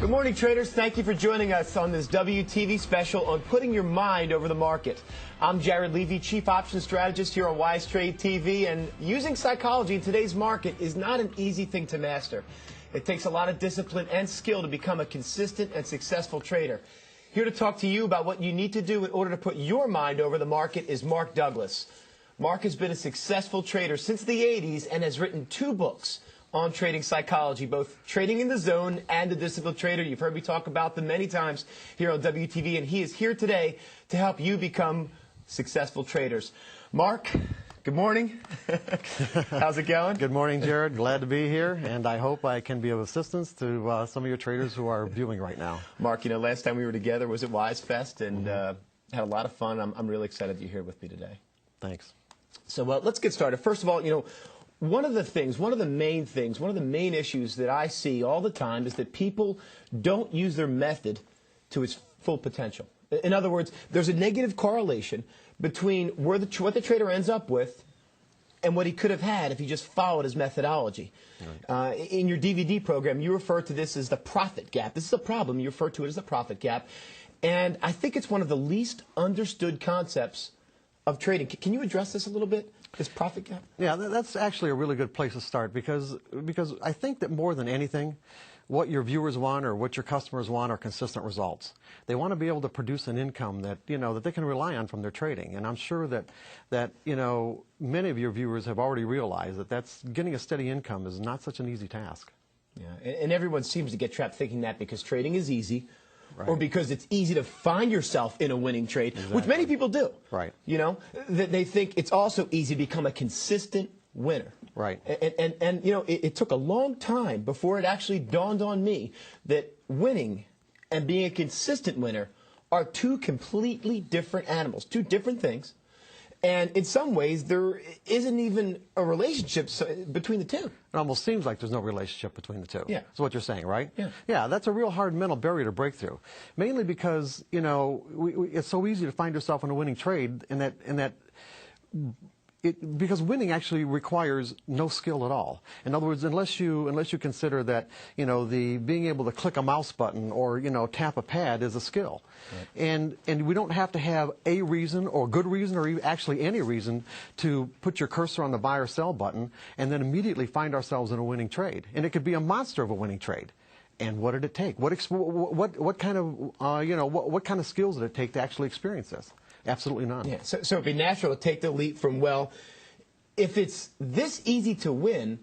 Good morning, traders. Thank you for joining us on this WTV special on putting your mind over the market. I'm Jared Levy, Chief Options Strategist here on Wise Trade TV, and using psychology in today's market is not an easy thing to master. It takes a lot of discipline and skill to become a consistent and successful trader. Here to talk to you about what you need to do in order to put your mind over the market is Mark Douglus. Mark has been a successful trader since the 80s and has written 2 books on trading psychology, both Trading in the Zone and The Disciplined Trader. You've heard me talk about them many times here on WTV, and he is here today to help you become successful traders. Mark, good morning. How's it going? Good morning, Jared. Glad to be here, and I hope I can be of assistance to some of your traders who are viewing right now. Mark, you know, last time we were together was at Wise Fest, and had a lot of fun. I'm really excited you're here with me today. Thanks. So let's get started. First of all, you know, one of the main issues that I see all the time is that people don't use their method to its full potential. In other words, there's a negative correlation between what the trader ends up with and what he could have had if he just followed his methodology. Right. In your DVD program, you refer to this as the profit gap. This is a problem. You refer to it as the profit gap. And I think it's one of the least understood concepts of trading. Can you address this a little bit? This profit gap? Yeah, that's actually a really good place to start because I think that more than anything, what your viewers want or what your customers want are consistent results. They want to be able to produce an income that, you know, that they can rely on from their trading. And I'm sure that you know, many of your viewers have already realized that getting a steady income is not such an easy task. Yeah, and everyone seems to get trapped thinking that because trading is easy. Right. Or because it's easy to find yourself in a winning trade, exactly. Which many people do. Right. You know, that they think it's also easy to become a consistent winner. Right. And you know, it took a long time before it actually dawned on me that winning and being a consistent winner are 2 completely different animals, 2 different things. And in some ways, there isn't even a relationship between the 2. It almost seems like there's no relationship between the 2. Yeah. That's what you're saying, right? Yeah. Yeah, that's a real hard mental barrier to break through. Mainly because, you know, it's so easy to find yourself in a winning trade because winning actually requires no skill at all. In other words, unless you consider that, you know, being able to click a mouse button or, you know, tap a pad is a skill. Right. And we don't have to have a reason or good reason or actually any reason to put your cursor on the buy or sell button and then immediately find ourselves in a winning trade. And it could be a monster of a winning trade. And what did it take? What kind of you know, what kind of skills did it take to actually experience this? Absolutely none. Yeah, so it'd be natural to take the leap from, well, if it's this easy to win,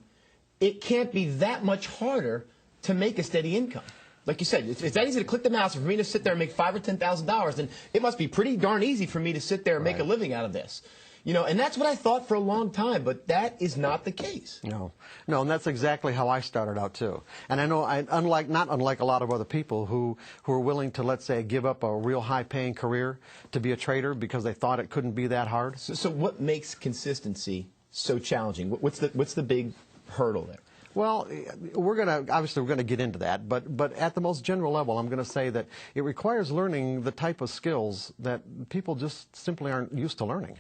it can't be that much harder to make a steady income. Like you said, it's that easy to click the mouse. For me to sit there and make $5,000 or $10,000, then it must be pretty darn easy for me to sit there and make a living out of this. You know, and that's what I thought for a long time, but that is not the case. No, and that's exactly how I started out too. And I know, not unlike a lot of other people who are willing to, let's say, give up a real high-paying career to be a trader because they thought it couldn't be that hard. So what makes consistency so challenging? What's the big hurdle there? Well, obviously we're gonna get into that, but at the most general level, I'm going to say that it requires learning the type of skills that people just simply aren't used to learning.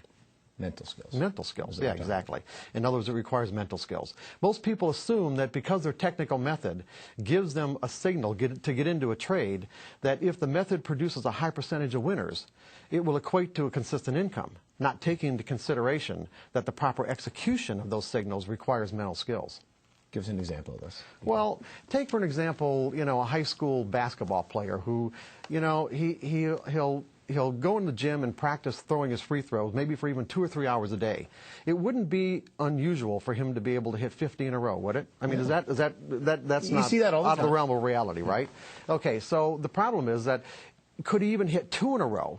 Mental skills. Mental skills, yeah, exactly. In other words, it requires mental skills. Most people assume that because their technical method gives them a signal to get into a trade, that if the method produces a high percentage of winners, it will equate to a consistent income, not taking into consideration that the proper execution of those signals requires mental skills. Give us an example of this. Well, take for an example, you know, a high school basketball player who, you know, he'll go in the gym and practice throwing his free throws, maybe for even 2 or 3 hours a day. It wouldn't be unusual for him to be able to hit 50 in a row, would it? I mean, that's you not see that all the out time. of the realm of reality, right? Okay, so the problem is that could he even hit 2 in a row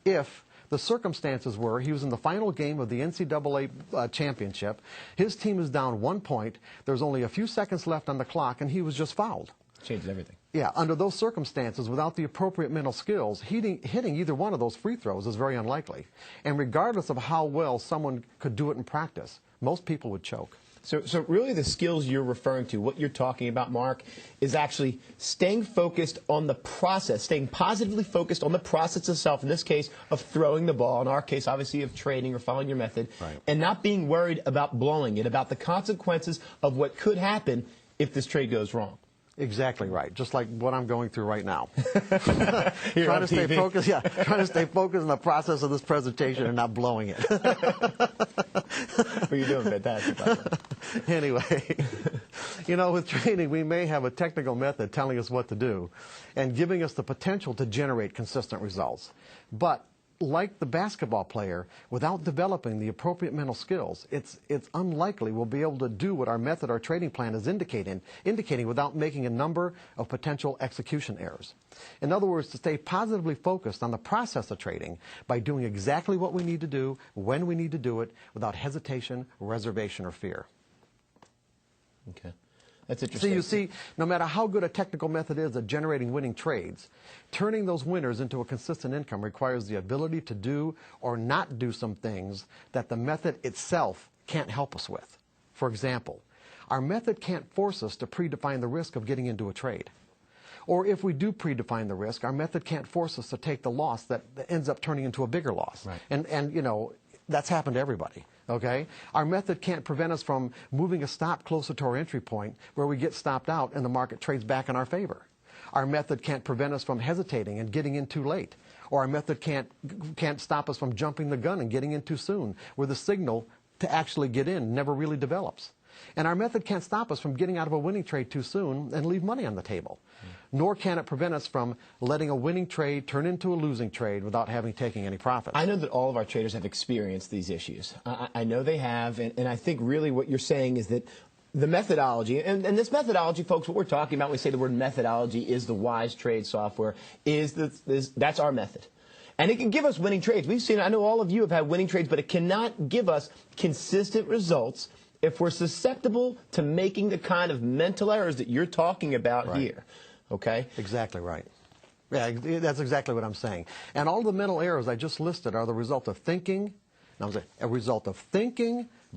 if the circumstances were he was in the final game of the NCAA championship, his team is down 1 point, there's only a few seconds left on the clock, and he was just fouled. Changes everything. Yeah, under those circumstances, without the appropriate mental skills, hitting either one of those free throws is very unlikely. And regardless of how well someone could do it in practice, most people would choke. So really the skills you're referring to, what you're talking about, Mark, is actually staying focused on the process, staying positively focused on the process itself, in this case, of throwing the ball, in our case, obviously, of trading or following your method, right, and not being worried about blowing it, about the consequences of what could happen if this trade goes wrong. Exactly right. Just like what I'm going through right now. Trying to stay focused. Yeah, trying to stay focused in the process of this presentation and not blowing it. But you're doing fantastic, by the way. Anyway, with trading, we may have a technical method telling us what to do and giving us the potential to generate consistent results. But like the basketball player, without developing the appropriate mental skills, it's unlikely we'll be able to do what our method or trading plan is indicating without making a number of potential execution errors. In other words, to stay positively focused on the process of trading by doing exactly what we need to do, when we need to do it, without hesitation, reservation, or fear. Okay. That's interesting. So you see, no matter how good a technical method is at generating winning trades, turning those winners into a consistent income requires the ability to do or not do some things that the method itself can't help us with. For example, our method can't force us to predefine the risk of getting into a trade. Or if we do predefine the risk, our method can't force us to take the loss that ends up turning into a bigger loss. Right. And that's happened to everybody. Okay? Our method can't prevent us from moving a stop closer to our entry point where we get stopped out and the market trades back in our favor. Our method can't prevent us from hesitating and getting in too late. Or our method can't stop us from jumping the gun and getting in too soon, where the signal to actually get in never really develops. And our method can't stop us from getting out of a winning trade too soon and leave money on the table. Nor can it prevent us from letting a winning trade turn into a losing trade without having taken any profit. I know that all of our traders have experienced these issues. I know they have, and I think really what you're saying is that the methodology, and this methodology, folks, what we're talking about when we say the word methodology is the Wise Trade software, that's our method. And it can give us winning trades. We've seen, I know all of you have had winning trades, but it cannot give us consistent results if we're susceptible to making the kind of mental errors that you're talking about here. Okay? Exactly right. Yeah, that's exactly what I'm saying. And all the mental errors I just listed are the result of thinking,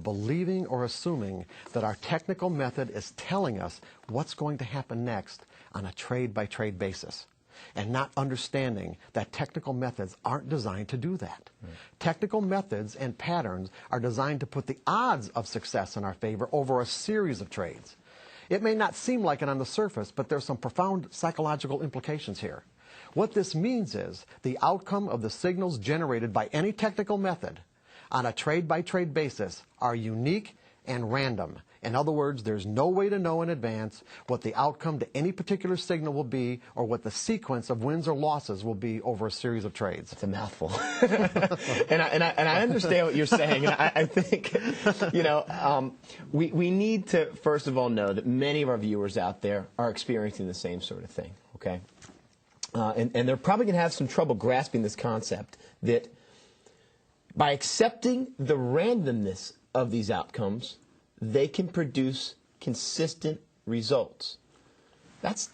believing, or assuming that our technical method is telling us what's going to happen next on a trade-by-trade basis, and not understanding that technical methods aren't designed to do that. Right. Technical methods and patterns are designed to put the odds of success in our favor over a series of trades. It may not seem like it on the surface, but there's some profound psychological implications here. What this means is the outcome of the signals generated by any technical method on a trade-by-trade basis are unique and random. In other words, there's no way to know in advance what the outcome to any particular signal will be or what the sequence of wins or losses will be over a series of trades. It's a mouthful. and I understand what you're saying. And I think, we need to, first of all, know that many of our viewers out there are experiencing the same sort of thing, okay? And they're probably going to have some trouble grasping this concept that by accepting the randomness of these outcomes, they can produce consistent results. That's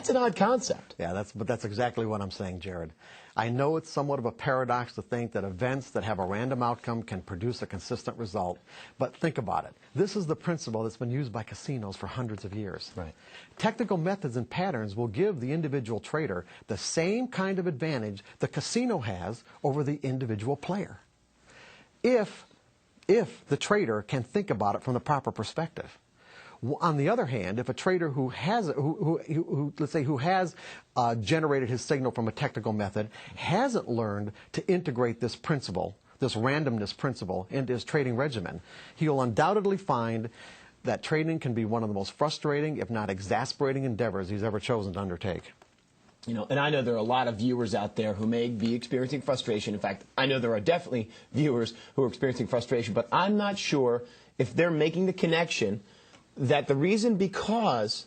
an odd concept. Yeah, but that's exactly what I'm saying, Jared. I know it's somewhat of a paradox to think that events that have a random outcome can produce a consistent result, but think about it. This is the principle that's been used by casinos for hundreds of years. Right. Technical methods and patterns will give the individual trader the same kind of advantage the casino has over the individual player, if the trader can think about it from the proper perspective. On the other hand, if a trader who has generated his signal from a technical method hasn't learned to integrate this principle, this randomness principle, into his trading regimen, he'll undoubtedly find that trading can be one of the most frustrating, if not exasperating, endeavors he's ever chosen to undertake. And I know there are a lot of viewers out there who may be experiencing frustration. In fact, I know there are definitely viewers who are experiencing frustration, but I'm not sure if they're making the connection that the reason because,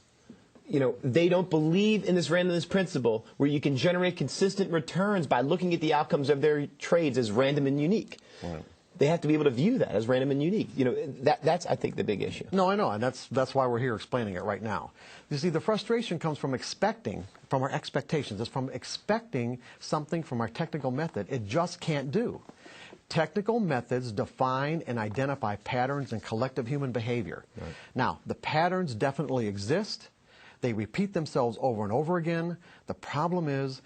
they don't believe in this randomness principle where you can generate consistent returns by looking at the outcomes of their trades as random and unique. Right. They have to be able to view that as random and unique. That's, I think, the big issue. No, I know, and that's why we're here explaining it right now. You see, the frustration comes from our expectations. It's from expecting something from our technical method it just can't do. Technical methods define and identify patterns in collective human behavior. Right. Now, the patterns definitely exist. They repeat themselves over and over again. The problem is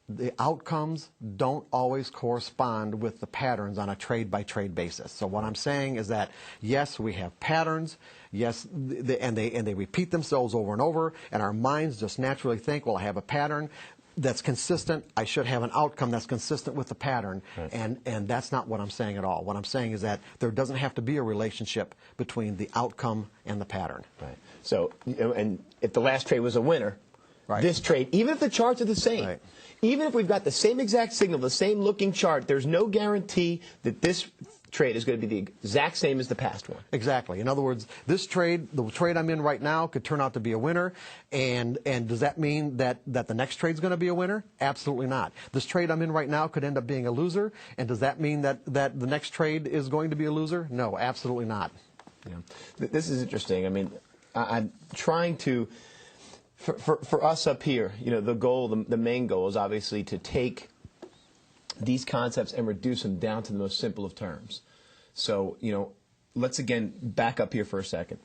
the outcomes don't always correspond with the patterns on a trade-by-trade basis. So what I'm saying is that, yes, we have patterns, yes, and they repeat themselves over and over, and our minds just naturally think, well, I have a pattern that's consistent, I should have an outcome that's consistent with the pattern, right. And that's not what I'm saying at all. What I'm saying is that there doesn't have to be a relationship between the outcome and the pattern. Right. So, and if the last trade was a winner, right. This trade, even if the charts are the same, right. Even if we've got the same exact signal, the same looking chart, there's no guarantee that this trade is going to be the exact same as the past one. Exactly. In other words, this trade, the trade I'm in right now, could turn out to be a winner. And does that mean that the next trade is going to be a winner? Absolutely not. This trade I'm in right now could end up being a loser. And does that mean that the next trade is going to be a loser? No, absolutely not. Yeah. This is interesting. I mean, I'm trying to, for us up here, the goal, the main goal is obviously to take these concepts and reduce them down to the most simple of terms. So, let's again back up here for a second.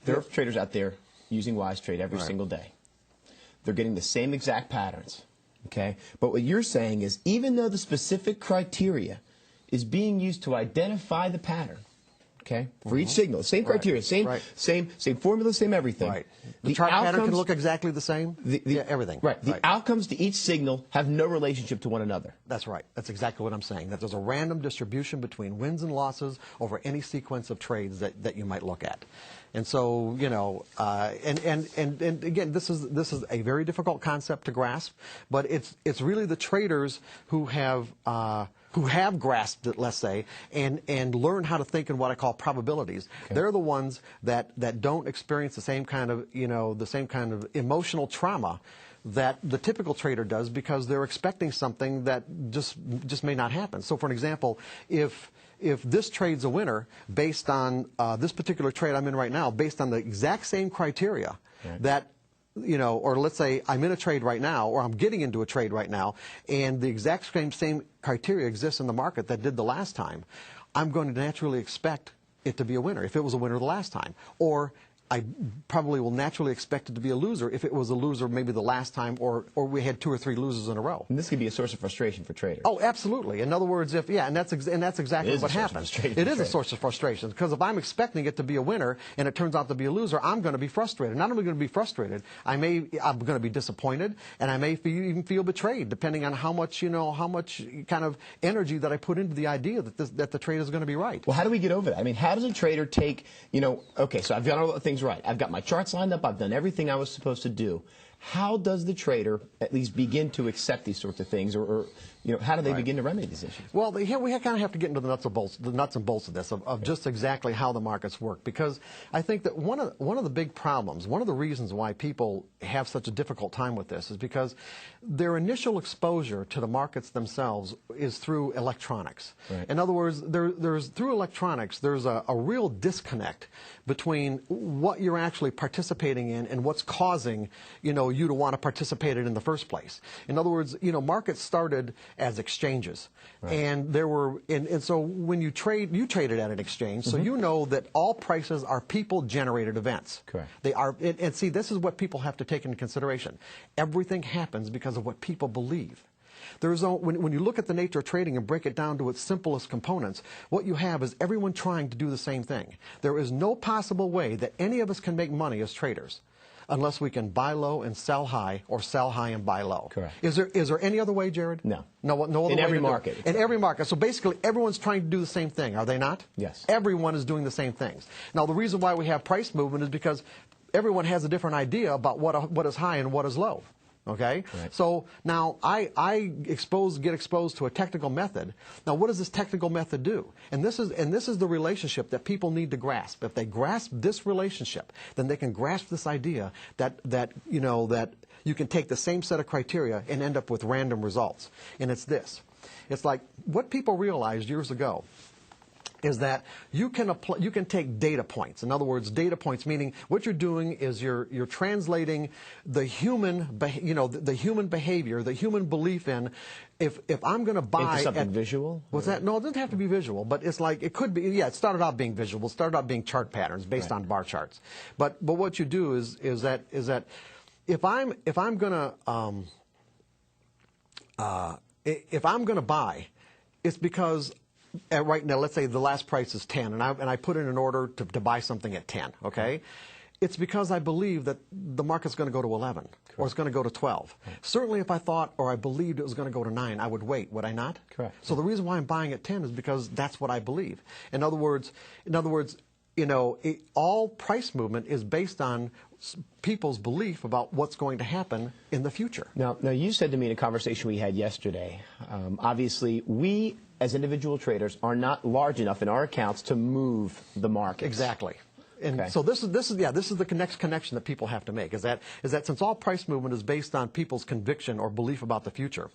There are traders out there using WiseTrade every single day. They're getting the same exact patterns, okay? But what you're saying is even though the specific criteria is being used to identify the pattern, okay, for each signal, same criteria, same formula, same everything. Right. The chart pattern can look exactly the same. Everything. Right. The outcomes to each signal have no relationship to one another. That's right. That's exactly what I'm saying. That there's a random distribution between wins and losses over any sequence of trades that you might look at. And so, and again, this is a very difficult concept to grasp, but it's really the traders who have grasped it, let's say, and learn how to think in what I call probabilities. Okay. They're the ones that don't experience the same kind of emotional trauma that the typical trader does because they're expecting something that just may not happen. So, for an example, if this trade's a winner based on this particular trade I'm in right now, based on the exact same criteria that, or let's say I'm in a trade right now, or I'm getting into a trade right now, and the exact same criteria exists in the market that did the last time, I'm going to naturally expect it to be a winner if it was a winner the last time. Or I probably will naturally expect it to be a loser if it was a loser maybe the last time, or we had 2 or 3 losers in a row. And this could be a source of frustration for traders. Oh, absolutely. In other words, and that's exactly what happens. It is a source of frustration because if I'm expecting it to be a winner and it turns out to be a loser, I'm going to be frustrated. Not only going to be frustrated, I'm going to be disappointed, and I may even feel betrayed, depending on how much kind of energy that I put into the idea that the trade is going to be right. Well, how do we get over that? I mean, how does a trader take, okay, so I've done all the things right. I've got my charts lined up. I've done everything I was supposed to do. How does the trader at least begin to accept these sorts of things, or how do they begin to remedy these issues? Well, we kind of have to get into the nuts and bolts of this, of just exactly how the markets work, because I think that one of the big problems, one of the reasons why people have such a difficult time with this is because their initial exposure to the markets themselves is through electronics. Right. In other words, through electronics, there's a real disconnect between what you're actually participating in and what's causing, you to want to participate in the first place. In other words, markets started as exchanges, and there were, and so when you traded at an exchange, so you know that all prices are people-generated events. Correct. They are, and see, this is what people have to take into consideration. Everything happens because of what people believe. When you look at the nature of trading and break it down to its simplest components, what you have is everyone trying to do the same thing. There is no possible way that any of us can make money as traders unless we can buy low and sell high, or sell high and buy low. Correct. Is there any other way, Jared? No. No other way. In every market. In every market. So basically, everyone's trying to do the same thing, are they not? Yes. Everyone is doing the same things. Now, the reason why we have price movement is because everyone has a different idea about what is high and what is low. Okay? Right. So now I get exposed to a technical method. Now, what does this technical method do? And this is the relationship that people need to grasp. If they grasp this relationship, then they can grasp this idea that you can take the same set of criteria and end up with random results. And it's this. It's like what people realized years ago is that you can take data points. In other words, data points meaning what you're doing is you're translating the human behavior, the human belief in if I'm going to buy into something visual. What's that? No, it doesn't have to be visual, but it's like it could be. Yeah, it started out being visual. It started out being chart patterns based on bar charts. But what you do is that if I'm going to if I'm going to buy, it's because right now, let's say the last price is 10, and I put in an order to buy something at 10, okay? It's because I believe that the market's going to go to 11, Correct. Or it's going to go to 12. Right. Certainly if I thought or I believed it was going to go to 9, I would wait, would I not? Correct. So the reason why I'm buying at 10 is because that's what I believe. In other words, you know, all price movement is based on people's belief about what's going to happen in the future. Now you said to me in a conversation we had yesterday, obviously we as individual traders are not large enough in our accounts to move the market. Exactly. And okay. so this is the next connection that people have to make, is that since all price movement is based on people's conviction or belief about the future,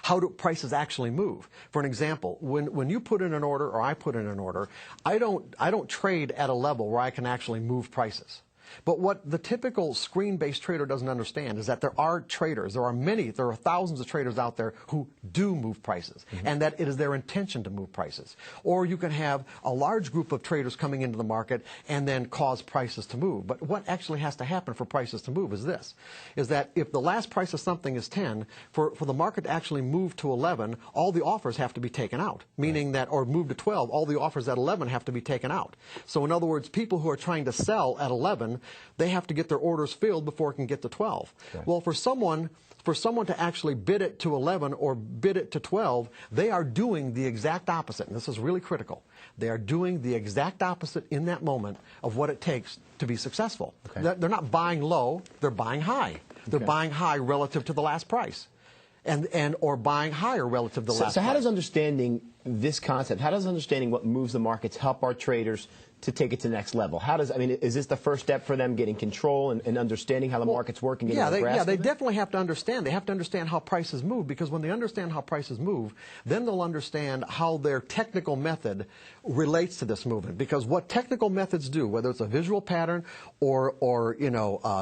how do prices actually move? For an example, when you put in an order or I put in an order, I don't trade at a level where I can actually move prices. But what the typical screen-based trader doesn't understand is that there are traders, there are thousands of traders out there who do move prices, and that it is their intention to move prices. Or you can have a large group of traders coming into the market and then cause prices to move. But what actually has to happen for prices to move is this, is that if the last price of something is 10, for the market to actually move to 11, all the offers have to be taken out, meaning that, or move to 12, all the offers at 11 have to be taken out. So in other words, people who are trying to sell at 11, they have to get their orders filled before it can get to 12. Okay. Well, for someone to actually bid it to 11 or bid it to 12, they are doing the exact opposite, and this is really critical. They are doing the exact opposite in that moment of what it takes to be successful. Okay. They're not buying low, they're buying high. They're buying high relative to the last price. Or buying higher relative to the last price. So how does understanding this concept, how does understanding what moves the markets help our traders to take it to the next level? Is this the first step for them getting control and understanding how the markets work and getting a grasp? Yeah, they definitely have to understand. They have to understand how prices move, because when they understand how prices move, then they'll understand how their technical method relates to this movement. Because what technical methods do, whether it's a visual pattern or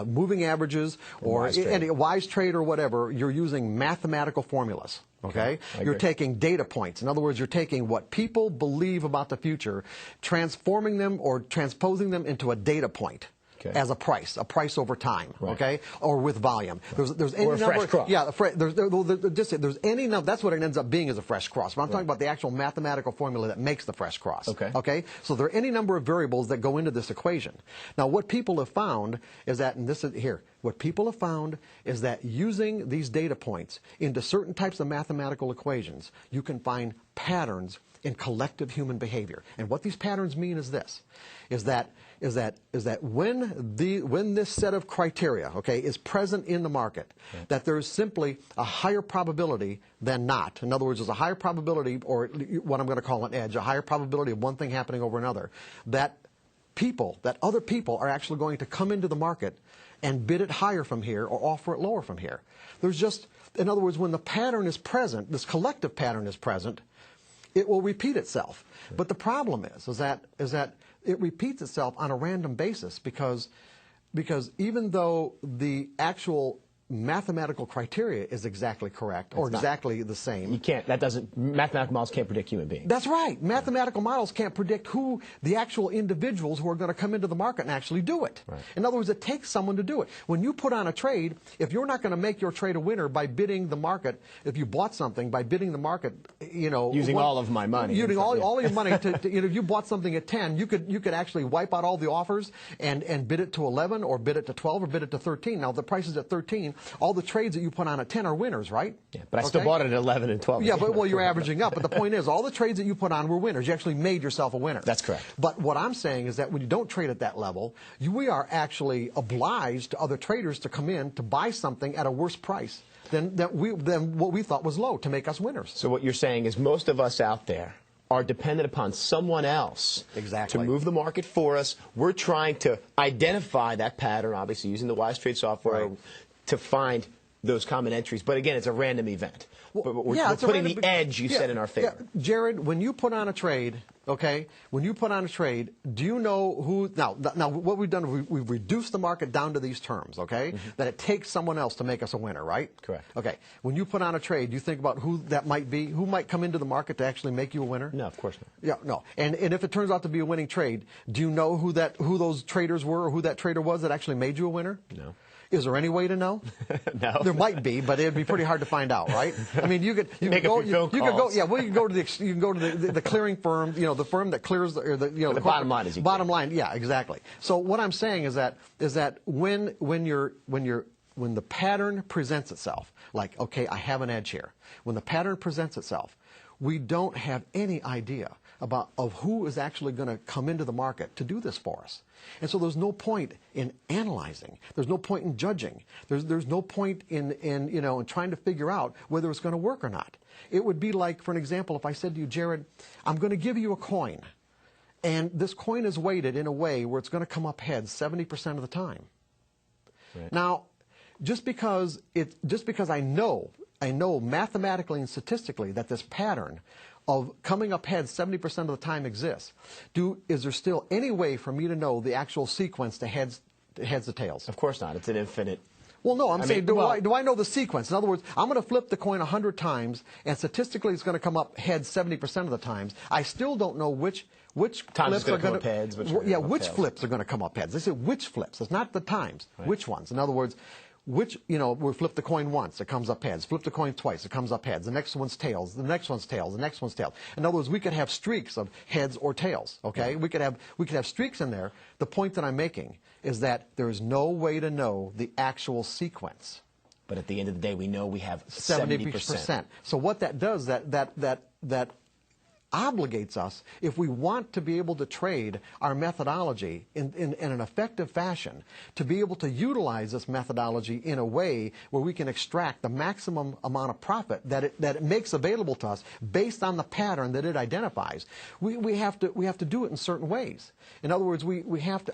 moving averages or any wise trade or whatever, you're using mathematical formulas. Okay? You're taking data points. In other words, you're taking what people believe about the future, transforming them or transposing them into a data point. As a price over time, okay, or with volume. There's any or a fresh cross. Yeah, there's any number. That's what it ends up being, as a fresh cross. But I'm talking about the actual mathematical formula that makes the fresh cross. Okay. So there are any number of variables that go into this equation. Now, what people have found is that, and this is here, what people have found is that using these data points into certain types of mathematical equations, you can find patterns in collective human behavior. And what these patterns mean is this, is that when this set of criteria, okay, is present in the market, that there is simply a higher probability than not. In other words, there's a higher probability, or what I'm going to call an edge, a higher probability of one thing happening over another, that other people are actually going to come into the market and bid it higher from here or offer it lower from here. There's just, in other words, when the pattern is present, this collective pattern is present, it will repeat itself. But the problem is that it repeats itself on a random basis because even though the actual mathematical criteria is exactly correct or exactly the same. Mathematical models can't predict human beings. That's right. Mathematical models can't predict who the actual individuals who are going to come into the market and actually do it. In other words, it takes someone to do it. When you put on a trade, if you're not going to make your trade a winner by bidding the market, if you bought something by bidding the market, using all of my money. Using all of your money if you bought something at 10, you could actually wipe out all the offers and bid it to 11 or bid it to 12 or bid it to 13. Now, if the price is at 13, all the trades that you put on at 10 are winners, right? Yeah, but I still bought it at 11 and 12. Yeah, but you're averaging up. But the point is, all the trades that you put on were winners. You actually made yourself a winner. That's correct. But what I'm saying is that when you don't trade at that level, we are actually obliged to other traders to come in to buy something at a worse price than what we thought was low to make us winners. So what you're saying is most of us out there are dependent upon someone else to move the market for us. We're trying to identify that pattern, obviously using the Wise Trade software to find those common entries. But again, it's a random event. But we're putting the edge, you said, in our favor. Yeah. Jared, when you put on a trade, okay, when you put on a trade, do you know who, now what we've done, we've reduced the market down to these terms, okay, that it takes someone else to make us a winner, right? Correct. Okay, when you put on a trade, do you think about who that might be, who might come into the market to actually make you a winner? No, of course not. Yeah, no. And if it turns out to be a winning trade, do you know who those traders were or who that trader was that actually made you a winner? No. Is there any way to know? No. There might be, but it'd be pretty hard to find out, right? I mean, you could go to the clearing firm, you know, the firm that clears the bottom line is bottom line. Yeah, exactly. So what I'm saying is that when the pattern presents itself, like, okay, I have an edge here. When the pattern presents itself, we don't have any idea of who is actually going to come into the market to do this for us. And so there's no point in analyzing. There's no point in judging. There's no point in trying to figure out whether it's going to work or not. It would be like, for an example, if I said to you, Jared, I'm going to give you a coin, and this coin is weighted in a way where it's going to come up heads 70% of the time. Right. Now, just because I know mathematically and statistically that this pattern of coming up heads 70% of the time exists, is there still any way for me to know the actual sequence to heads to tails? Of course not. It's an infinite. Well, no, I'm saying, do I know the sequence? In other words, I'm going to flip the coin 100 times, and statistically it's going to come up heads 70% of the times. I still don't know which flips are going to heads. Which flips are going to come up heads. They say which flips. It's not the times. Right. Which ones? In other words, we flip the coin once, it comes up heads. Flip the coin twice, it comes up heads. The next one's tails. The next one's tails. The next one's tails. In other words, we could have streaks of heads or tails. Okay, we could have streaks in there. The point that I'm making is that there is no way to know the actual sequence. But at the end of the day, we know we have 70%. So what that does, that obligates us, if we want to be able to trade our methodology in an effective fashion, to be able to utilize this methodology in a way where we can extract the maximum amount of profit that it makes available to us based on the pattern that it identifies. We have to do it in certain ways. In other words,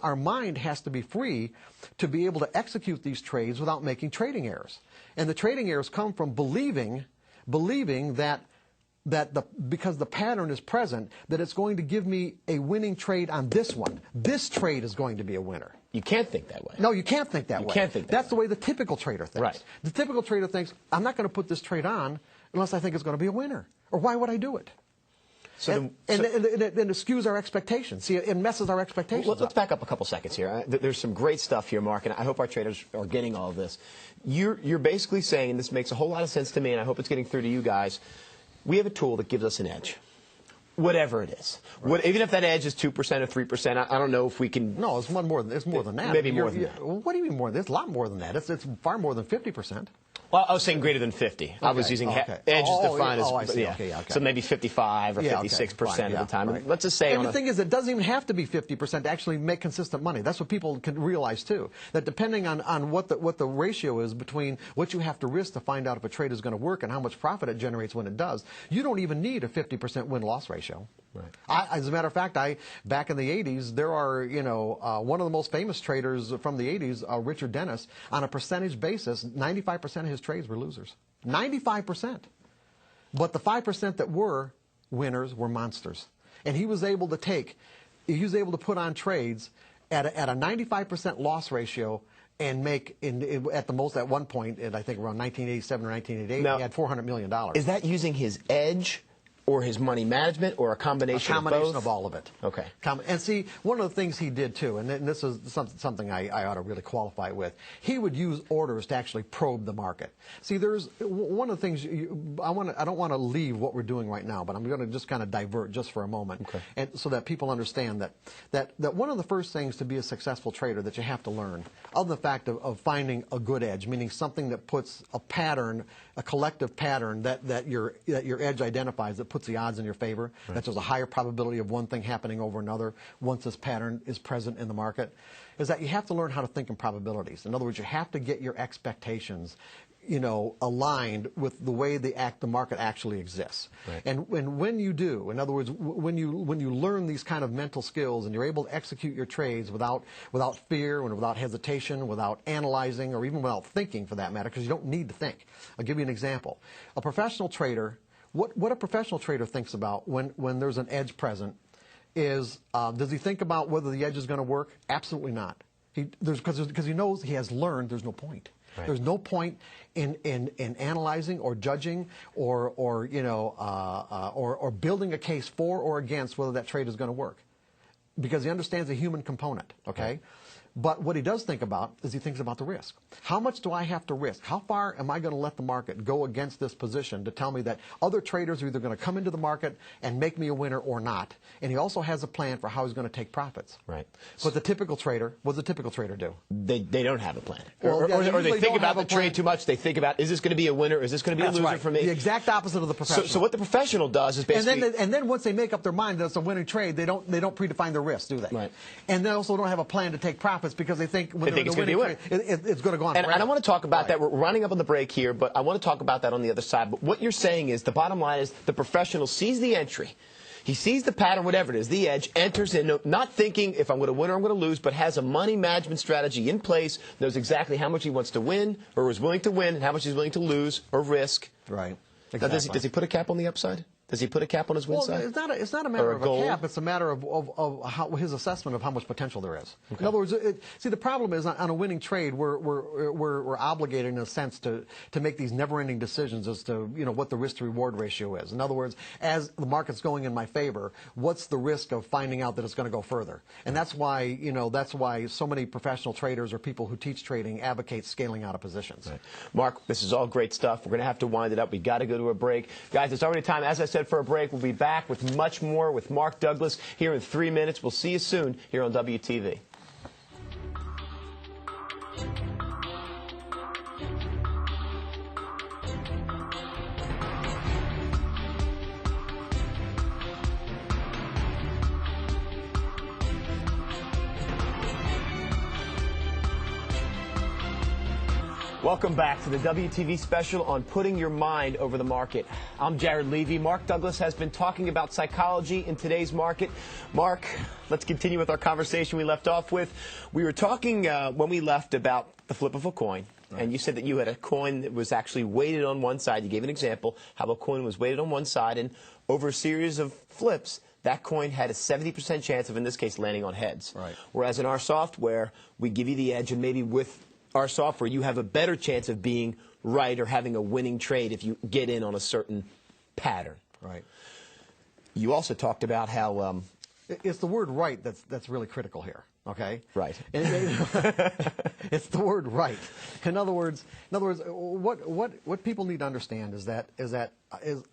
our mind has to be free to be able to execute these trades without making trading errors. And the trading errors come from believing that because the pattern is present, that it's going to give me a winning trade on this one. This trade is going to be a winner. You can't think that way. No, you can't think that way. You can't think that That's way. the way the typical trader thinks. Right. The typical trader thinks, I'm not going to put this trade on unless I think it's going to be a winner. Or why would I do it? And it skews our expectations. See, it messes our expectations Let's back up a couple seconds here. There's some great stuff here, Mark, and I hope our traders are getting all of this. You're basically saying, and this makes a whole lot of sense to me, and I hope it's getting through to you guys, we have a tool that gives us an edge, whatever it is. Right. Even if that edge is 2% or 3%, I don't know if we can. No, it's more than that. Maybe more than that. What do you mean more than that? It's a lot more than that. It's far more than 50%. Well, I was saying greater than 50. Okay. I was using edge is defined as, I see. Okay. So maybe 55 or 56% of the time. Right. Let's just say. And the thing is, it doesn't even have to be 50% to actually make consistent money. That's what people can realize too. That depending on what the ratio is between what you have to risk to find out if a trade is going to work and how much profit it generates when it does, you don't even need a 50% win-loss ratio. Right. As a matter of fact, back in the 80s, there are, one of the most famous traders from the 80s, Richard Dennis, on a percentage basis, 95% of his trades were losers. 95%. But the 5% that were winners were monsters. And he was able to put on trades at a 95% loss ratio and make, at the most at one point, I think around 1987 or 1988, he had $400 million. Is that using his edge or his money management, or a combination of both? A combination of all of it. Okay. And see, one of the things he did too, and this is something I ought to really qualify with, he would use orders to actually probe the market. See, there's one of the things, I don't want to leave what we're doing right now, but I'm going to just kind of divert just for a moment, okay, and so that people understand that one of the first things to be a successful trader that you have to learn, other than the fact of finding a good edge, meaning something that puts a pattern, a collective pattern that your edge identifies, that puts the odds in your favor, right, that there's a higher probability of one thing happening over another once this pattern is present in the market, is that you have to learn how to think in probabilities. In other words, you have to get your expectations aligned with the way the market actually exists. Right. And when you do, in other words, when you learn these kind of mental skills and you're able to execute your trades without fear and without hesitation, without analyzing, or even without thinking for that matter, because you don't need to think. I'll give you an example. A professional trader, what a professional trader thinks about when there's an edge present is, does he think about whether the edge is going to work? Absolutely not. Because he knows, he has learned there's no point. Right. There's no point in analyzing or judging or building a case for or against whether that trade is going to work, because he understands the human component. Okay, But what he does think about is he thinks about the risk. How much do I have to risk? How far am I going to let the market go against this position to tell me that other traders are either going to come into the market and make me a winner or not? And he also has a plan for how he's going to take profits. Right. But the typical trader, what does the typical trader do? They don't have a plan. Well, or they think about the trade too much. They think about, is this going to be a winner? Is this going to be a loser for me? The exact opposite of the professional. So what the professional does is basically... And then once they make up their mind that it's a winning trade, they don't predefine their risk, do they? Right. And they also don't have a plan to take profits because they think when they think it's going to be a winner. It's going to go on and forever. I want to talk about that. We're running up on the break here, but I want to talk about that on the other side. But what you're saying is the bottom line is the professional sees the entry. He sees the pattern, whatever it is, the edge, enters in, not thinking if I'm going to win or I'm going to lose, but has a money management strategy in place, knows exactly how much he wants to win or is willing to win and how much he's willing to lose or risk. Right. Exactly. Now, does he put a cap on the upside? Does he put a cap on his win side? It's not a matter of a cap. It's a matter of how, his assessment of how much potential there is. Okay. In other words, see, the problem is on a winning trade, we're obligated in a sense to make these never-ending decisions as to what the risk-to-reward ratio is. In other words, as the market's going in my favor, what's the risk of finding out that it's going to go further? And that's why so many professional traders or people who teach trading advocate scaling out of positions. Right. Mark, this is all great stuff. We're going to have to wind it up. We've got to go to a break, guys. It's already time. As I said, for a break. We'll be back with much more with Mark Douglus here in 3 minutes. We'll see you soon here on WTV. Welcome back to the WTV special on putting your mind over the market. I'm Jared Levy. Mark Douglus has been talking about psychology in today's market. Mark, let's continue with our conversation we left off with. We were talking when we left about the flip of a coin. Right. And you said that you had a coin that was actually weighted on one side. You gave an example how a coin was weighted on one side, and over a series of flips, that coin had a 70% chance of, in this case, landing on heads. Right. Whereas in our software, we give you the edge, and maybe with our software, you have a better chance of being right or having a winning trade if you get in on a certain pattern. Right. You also talked about how it's the word right that's really critical here. Okay. Right. It's the word right. In other words, what people need to understand is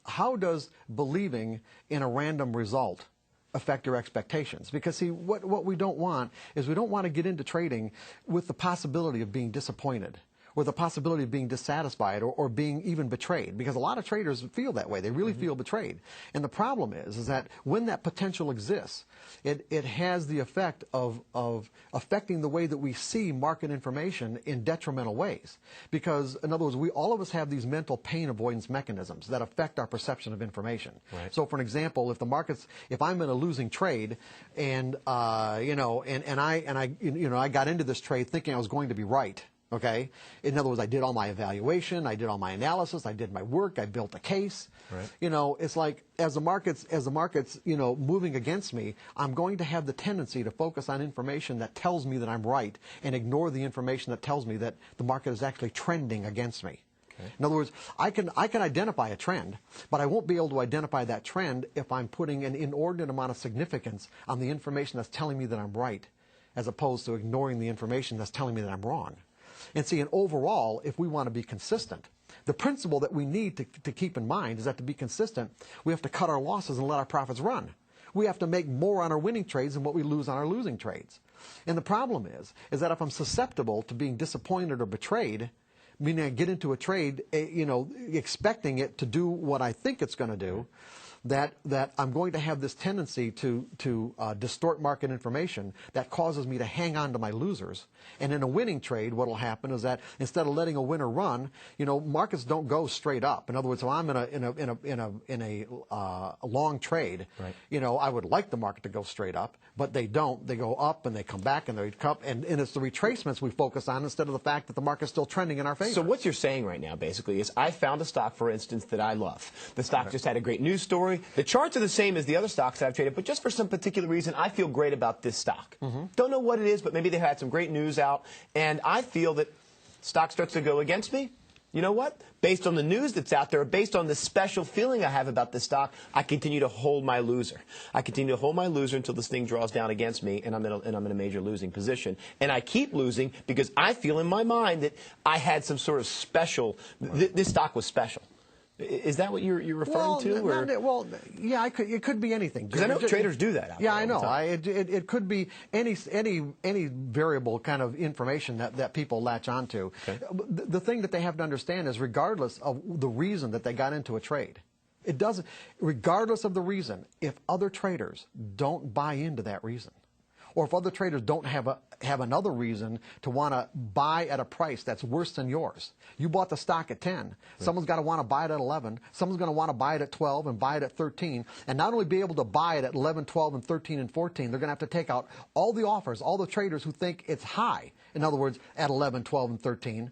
how does believing in a random result affect your expectations? Because see, what we don't want is we don't want to get into trading with the possibility of being disappointed or the possibility of being dissatisfied or being even betrayed, because a lot of traders feel that way. They really feel betrayed. And the problem is that when that potential exists, it has the effect of affecting the way that we see market information in detrimental ways. Because, in other words, all of us have these mental pain avoidance mechanisms that affect our perception of information. Right. So, for an example, if I'm in a losing trade and I got into this trade thinking I was going to be right. Okay. In other words, I did all my evaluation, I did all my analysis, I did my work, I built a case. Right. It's like as the market's moving against me, I'm going to have the tendency to focus on information that tells me that I'm right and ignore the information that tells me that the market is actually trending against me. Okay. In other words, I can identify a trend, but I won't be able to identify that trend if I'm putting an inordinate amount of significance on the information that's telling me that I'm right, as opposed to ignoring the information that's telling me that I'm wrong. And see, and overall, if we want to be consistent, the principle that we need to keep in mind is that to be consistent, we have to cut our losses and let our profits run. We have to make more on our winning trades than what we lose on our losing trades. And the problem is that if I'm susceptible to being disappointed or betrayed, meaning I get into a trade, expecting it to do what I think it's going to do, that I'm going to have this tendency to distort market information that causes me to hang on to my losers. And in a winning trade, what will happen is that instead of letting a winner run, markets don't go straight up. In other words, if I'm in a long trade, right. I would like the market to go straight up, but they don't. They go up and they come back and they come, and it's the retracements we focus on instead of the fact that the market's still trending in our favor. So what you're saying right now, basically, is I found a stock, for instance, that I love. The stock just had a great news story. The charts are the same as the other stocks I've traded, but just for some particular reason, I feel great about this stock. Don't know what it is, but maybe they had some great news out, and I feel that stock starts to go against me. you know what? Based on the news that's out there, based on the special feeling I have about this stock, I continue to hold my loser. I continue to hold my loser until this thing draws down against me, and I'm in a major losing position. And I keep losing because I feel in my mind that I had some sort of special. This stock was special. Is that what you're referring to? Well, yeah, it could be anything. Because I know traders do that. Yeah, I know. It could be any variable kind of information that people latch onto. Okay. The thing that they have to understand is, regardless of the reason that they got into a trade, it doesn't. Regardless of the reason, if other traders don't buy into that reason, or if other traders don't have another reason to want to buy at a price that's worse than yours. You bought the stock at 10. Right. Someone's got to want to buy it at 11. Someone's going to want to buy it at 12 and buy it at 13. And not only be able to buy it at 11, 12, and 13 and 14, they're going to have to take out all the offers, all the traders who think it's high. In other words, at 11, 12, and 13.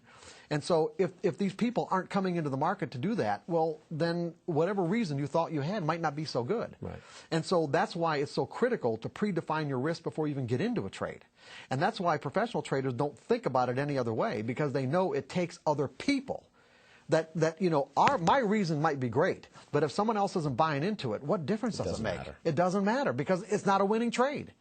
And so if these people aren't coming into the market to do that, well, then whatever reason you thought you had might not be so good. Right. And so that's why it's so critical to predefine your risk before you even get into a trade. And that's why professional traders don't think about it any other way, because they know it takes other people. That you know, my reason might be great, but if someone else isn't buying into it, what difference does it make? It doesn't matter, because it's not a winning trade.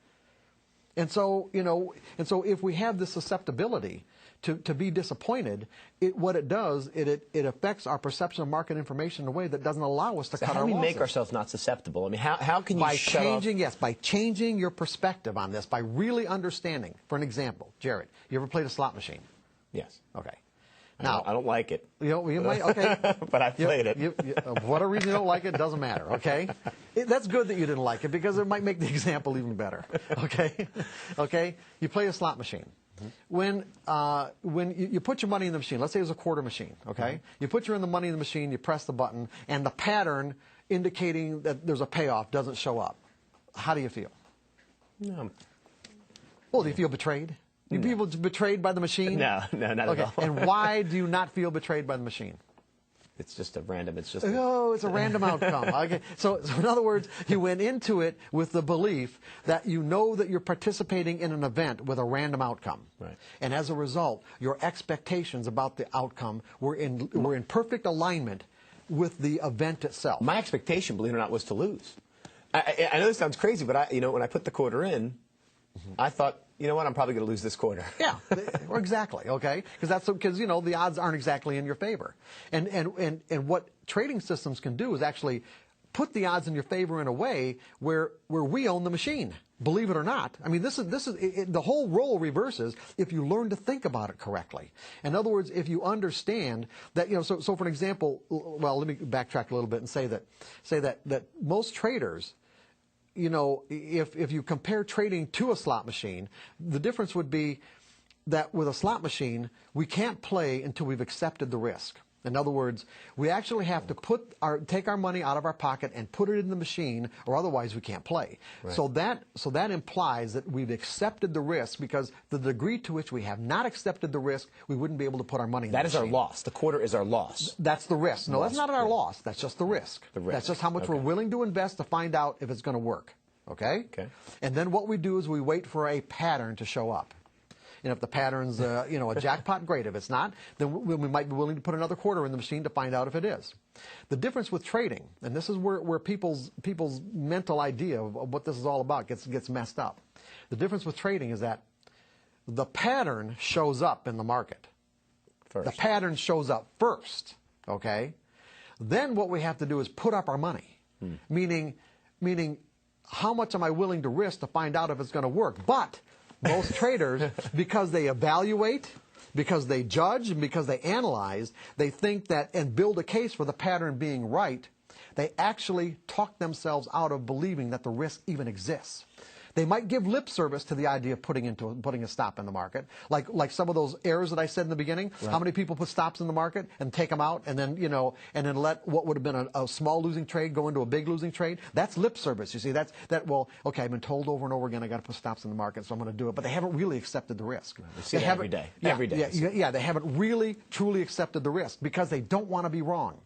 And so, you know, if we have this susceptibility to be disappointed, what it does, it affects our perception of market information in a way that doesn't allow us to cut our losses. How do we make ourselves not susceptible? I mean, how can you shut off? Yes, by changing your perspective on this, by really understanding. For an example, Jared, you ever played a slot machine? Yes. Okay. Now, I don't like it. You might, okay. But I played it. For whatever reason you don't like it, doesn't matter, okay? That's good that you didn't like it, because it might make the example even better, okay? Okay? You play a slot machine. When you put your money in the machine, let's say it was a quarter machine, okay? You put your money in the machine, you press the button, and the pattern indicating that there's a payoff doesn't show up. How do you feel? Well, do you feel betrayed? You feel betrayed by the machine? No, not at all. And why do you not feel betrayed by the machine? It's just a random, it's a random outcome. Okay. So in other words, you went into it with the belief that you know that you're participating in an event with a random outcome. Right. And as a result, your expectations about the outcome were in perfect alignment with the event itself. My expectation, believe it or not, was to lose. I know this sounds crazy, but when I put the quarter in, I thought, you know what, I'm probably going to lose this quarter. Yeah, exactly, okay? Because you know, the odds aren't exactly in your favor. And what trading systems can do is actually put the odds in your favor in a way where we own the machine. Believe it or not. I mean, the whole role reverses if you learn to think about it correctly. In other words, if you understand that, you know, so for an example, well, let me backtrack a little bit and say that most traders, you know, if you compare trading to a slot machine, the difference would be that with a slot machine, we can't play until we've accepted the risk. In other words, we actually have to take our money out of our pocket and put it in the machine, or otherwise we can't play. Right. So that implies that we've accepted the risk, because the degree to which we have not accepted the risk, we wouldn't be able to put our money in the machine. That is our loss. The quarter is our loss. That's the risk. No, that's not our loss. That's just the risk. The risk. That's just how much we're willing to invest to find out if it's going to work. Okay? Okay. And then what we do is we wait for a pattern to show up. And if the pattern's you know, a jackpot, great. If it's not, then we might be willing to put another quarter in the machine to find out if it is. The difference with trading, and this is where people's mental idea of what this is all about gets messed up. The difference with trading is that the pattern shows up in the market. First. The pattern shows up first. Okay? Then what we have to do is put up our money. Meaning, how much am I willing to risk to find out if it's going to work? But most traders, because they evaluate, because they judge, and because they analyze, they think that and build a case for the pattern being right, they actually talk themselves out of believing that the risk even exists. They might give lip service to the idea of putting a stop in the market, like some of those errors that I said in the beginning. Right. How many people put stops in the market and take them out, and then let what would have been a small losing trade go into a big losing trade? That's lip service. You see, well, okay, I've been told over and over again I got to put stops in the market, so I'm going to do it. But they haven't really accepted the risk. Right. We see it every day. Yeah, they haven't really truly accepted the risk because they don't want to be wrong.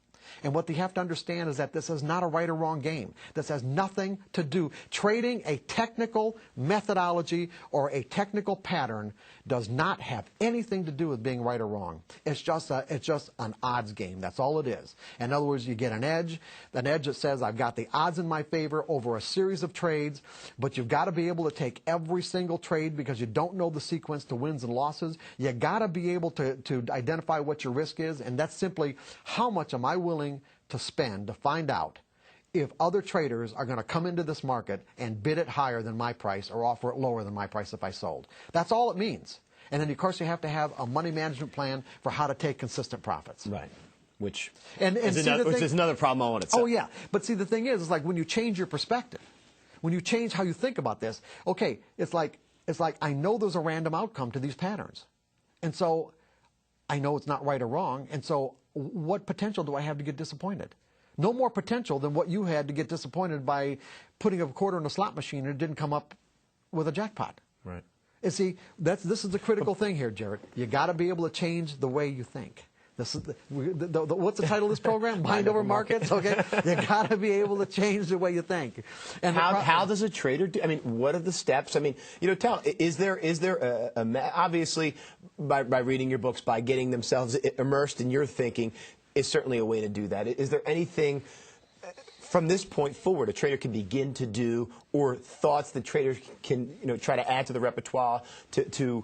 And what you have to understand is that this is not a right or wrong game. This has nothing to do. Trading a technical methodology or a technical pattern does not have anything to do with being right or wrong. It's just an odds game. That's all it is. In other words, you get an edge that says I've got the odds in my favor over a series of trades, but you've got to be able to take every single trade because you don't know the sequence to wins and losses. You got to be able to identify what your risk is, and that's simply how much am I willing to spend to find out if other traders are going to come into this market and bid it higher than my price or offer it lower than my price if I sold. That's all it means. And then, of course, you have to have a money management plan for how to take consistent profits. Right. Which is another problem all in itself. Oh, yeah. But see, the thing is like when you change your perspective, when you change how you think about this, okay, it's like I know there's a random outcome to these patterns. And so I know it's not right or wrong. And so what potential do I have to get disappointed? No more potential than what you had to get disappointed by putting a quarter in a slot machine and it didn't come up with a jackpot. Right. And see, this is the critical thing here, Jared. You got to be able to change the way you think. This is what's the title of this program? Mind over markets. Okay, you got to be able to change the way you think. And how does a trader do? I mean, what are the steps? I mean, is there obviously by reading your books, by getting themselves immersed in your thinking, is certainly a way to do that. Is there anything from this point forward a trader can begin to do, or thoughts that traders can try to add to the repertoire to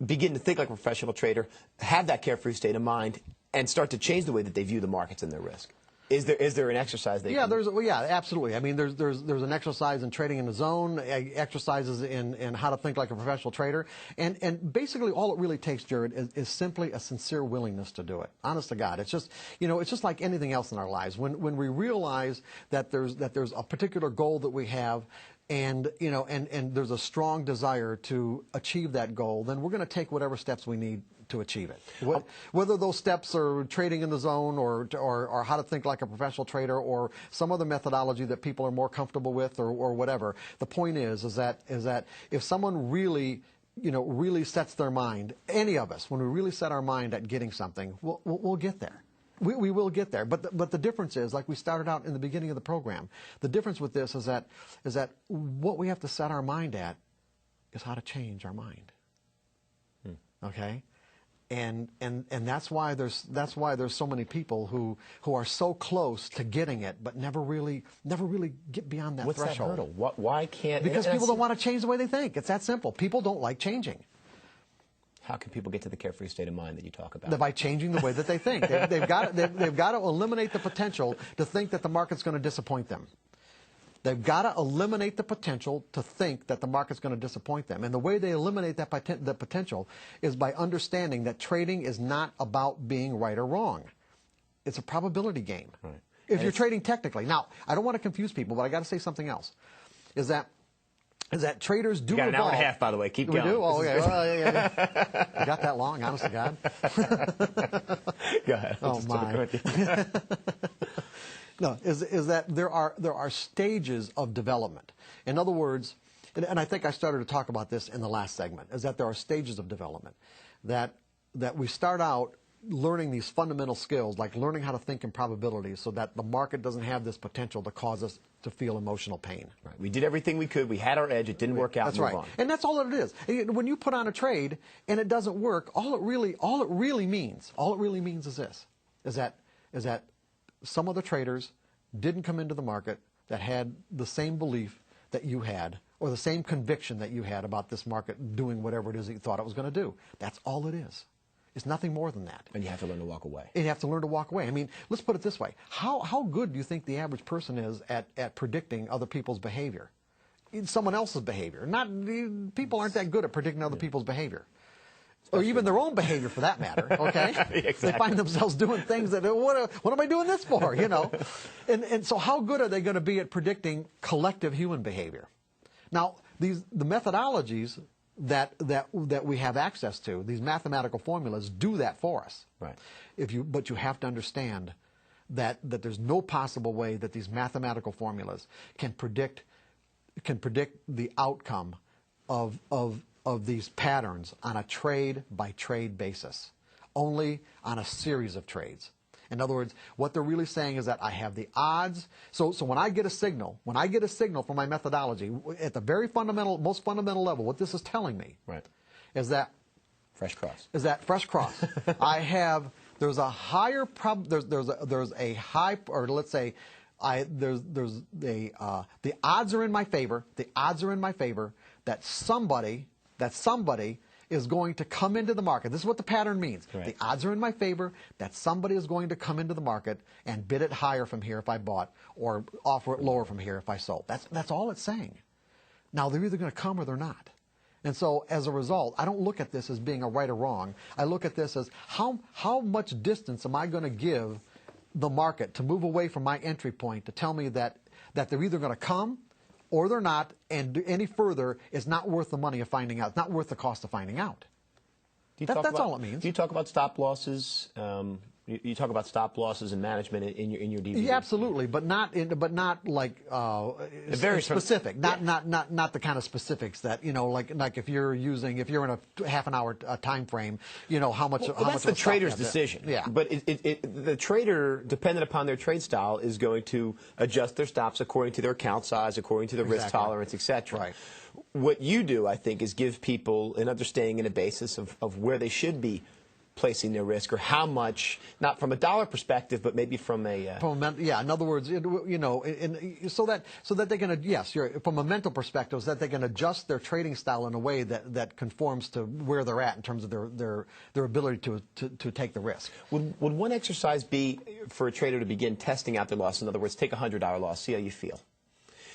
begin to think like a professional trader, have that carefree state of mind, and start to change the way that they view the markets and their risk? Is there an exercise they can do? Yeah, absolutely. I mean, there's an exercise in trading in the zone, exercises in how to think like a professional trader, and basically all it really takes, Jared, is simply a sincere willingness to do it. Honest to God, it's just like anything else in our lives. When we realize that there's a particular goal that we have, and there's a strong desire to achieve that goal, then we're going to take whatever steps we need to achieve it. Whether those steps are trading in the zone or how to think like a professional trader or some other methodology that people are more comfortable with or whatever. The point is that if someone really sets their mind, any of us, when we really set our mind at getting something, we'll get there. We will get there. But the difference is, like we started out in the beginning of the program, the difference with this is that what we have to set our mind at is how to change our mind. Okay? And that's why there's so many people who are so close to getting it, but never really get beyond that threshold. What's that hurdle? Why can't? Because people don't want to change the way they think. It's that simple. People don't like changing. How can people get to the carefree state of mind that you talk about? By changing the way that they think. They've got to eliminate the potential to think that the market's going to disappoint them. They've got to eliminate the potential to think that the market's going to disappoint them. And the way they eliminate that the potential is by understanding that trading is not about being right or wrong. It's a probability game. Right. If you're trading technically. Now, I don't want to confuse people, but I got to say something else. Is that traders do evolve. You got an hour and a half, by the way. Keep going. We do? Oh, okay. Yeah. You got that long, honest to God? Go ahead. Oh, my. No, is that there are stages of development. In other words, and I think I started to talk about this in the last segment, is that there are stages of development. That we start out learning these fundamental skills, like learning how to think in probabilities so that the market doesn't have this potential to cause us to feel emotional pain. Right. We did everything we could. We had our edge. It didn't work out. That's right. On. And that's all it is. When you put on a trade and it doesn't work, all it really means is this, is that some other traders didn't come into the market that had the same belief that you had or the same conviction that you had about this market doing whatever it is that you thought it was going to do. That's all it is. It's nothing more than that. And you have to learn to walk away. And you have to learn to walk away. I mean, let's put it this way. How good do you think the average person is at predicting other people's behavior? Someone else's behavior. People aren't that good at predicting other people's behavior. Or even their own behavior, for that matter, okay? Exactly. They find themselves doing things that, what am I doing this for, And so how good are they going to be at predicting collective human behavior? Now, the methodologies that we have access to, these mathematical formulas, do that for us. Right. But you have to understand that there's no possible way that these mathematical formulas can predict the outcome of these patterns on a trade-by-trade basis, only on a series of trades. In other words, what they're really saying is that I have the odds. So when I get a signal from my methodology, at the very fundamental, most fundamental level, what this is telling me is that fresh cross. I have, there's a higher there's a high, or let's say, the odds are in my favor. The odds are in my favor that somebody is going to come into the market. This is what the pattern means. Right. The odds are in my favor that somebody is going to come into the market and bid it higher from here if I bought, or offer it lower from here if I sold. That's all it's saying. Now, they're either going to come or they're not. And so, as a result, I don't look at this as being a right or wrong. I look at this as how much distance am I going to give the market to move away from my entry point to tell me that they're either going to come or they're not, and any further is not worth the money of finding out. It's not worth the cost of finding out. That's all it means. Do you talk about stop losses? You talk about stop losses and management in your DVD. Yeah, absolutely, but not like very specific. Not the kind of specifics that, like if you're in a half an hour time frame, how much. Well, that's the trader's decision. Yeah. But the trader, dependent upon their trade style, is going to adjust their stops according to their account size, according to their risk tolerance, etc. Right. What you do, I think, is give people an understanding and a basis of where they should be placing their risk, or how much, not from a dollar perspective, but maybe from a in other words, so that they can, from a mental perspective, so that they can adjust their trading style in a way that conforms to where they're at in terms of their ability to take the risk. Would one exercise be for a trader to begin testing out their loss? In other words, take a $100 loss, see how you feel.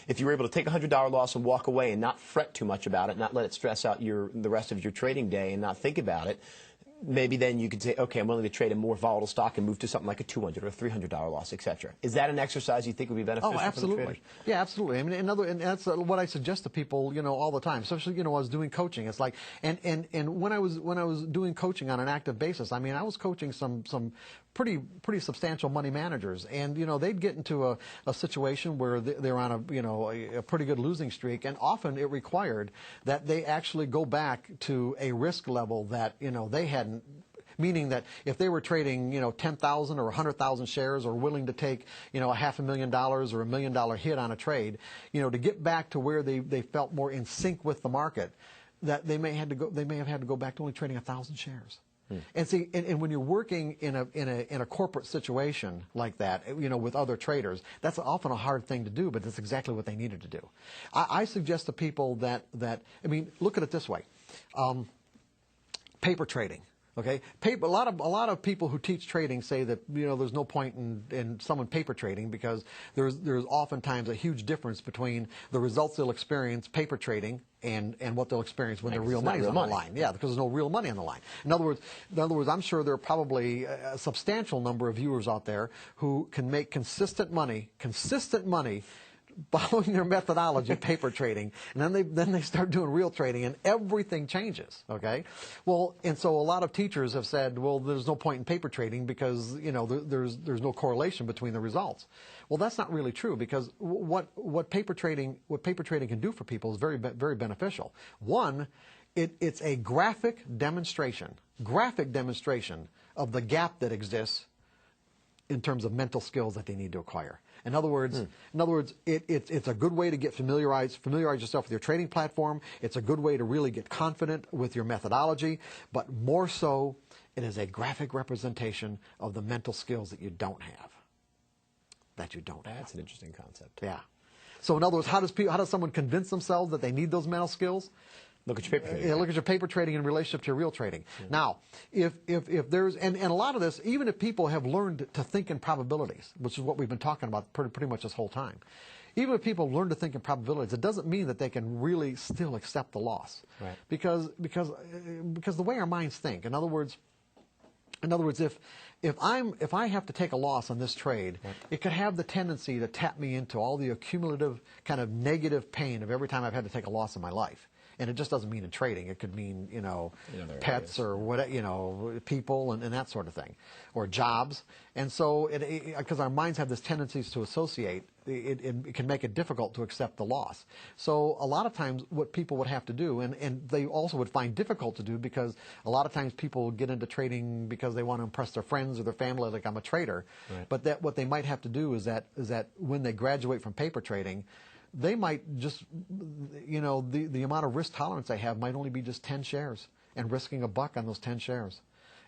If you were able to take a $100 loss and walk away and not fret too much about it, not let it stress out the rest of your trading day and not think about it, maybe then you could say, okay, I'm willing to trade a more volatile stock and move to something like a $200 or a $300 loss, etc. Is that an exercise you think would be beneficial? Oh, absolutely. For the traders? Yeah, absolutely. I mean, and that's what I suggest to people, all the time. Especially, I was doing coaching. It's like, and when I was doing coaching on an active basis, I mean, I was coaching some pretty substantial money managers, and they'd get into a situation where they're on a pretty good losing streak, and often it required that they actually go back to a risk level that they hadn't. Meaning that if they were trading 10,000 or 100,000 shares, or willing to take $500,000 or $1 million hit on a trade, to get back to where they felt more in sync with the market, that they may have had to go back to only trading 1,000 shares. And see, and when you're working in a corporate situation like that, with other traders, that's often a hard thing to do, but that's exactly what they needed to do. I suggest to people that I mean, look at it this way: paper trading. Okay, a lot of people who teach trading say that there's no point in someone paper trading, because there's oftentimes a huge difference between the results they'll experience paper trading and what they'll experience when their real money's on the line. Yeah, because there's no real money on the line. In other words, I'm sure there are probably a substantial number of viewers out there who can make consistent money following their methodology, paper trading, and then they start doing real trading, and everything changes. Okay, well, and so a lot of teachers have said, well, there's no point in paper trading because there's no correlation between the results. Well, that's not really true, because what paper trading can do for people is very beneficial. One, it's a graphic demonstration of the gap that exists in terms of mental skills that they need to acquire. In other words, it's a good way to get familiarize yourself with your trading platform. It's a good way to really get confident with your methodology. But more so, it is a graphic representation of the mental skills that you don't have. That's an interesting concept. Yeah. So in other words, how does someone convince themselves that they need those mental skills? Look at your paper trading. Look at your paper trading in relationship to your real trading. Yeah. Now, if there's, and a lot of this, even if people have learned to think in probabilities, which is what we've been talking about pretty much this whole time, even if people learn to think in probabilities, it doesn't mean that they can really still accept the loss. Right. Because the way our minds think, in other words, if I have to take a loss on this trade, right, it could have the tendency to tap me into all the accumulative kind of negative pain of every time I've had to take a loss in my life. And it just doesn't mean in trading. It could mean, pets or what, people and that sort of thing, or jobs. And so, because our minds have this tendencies to associate, it can make it difficult to accept the loss. So a lot of times what people would have to do, and they also would find difficult to do, because a lot of times people get into trading because they want to impress their friends or their family, like, I'm a trader. Right. But what they might have to do is that when they graduate from paper trading, they might just, the amount of risk tolerance they have might only be just 10 shares and risking $1 on those 10 shares.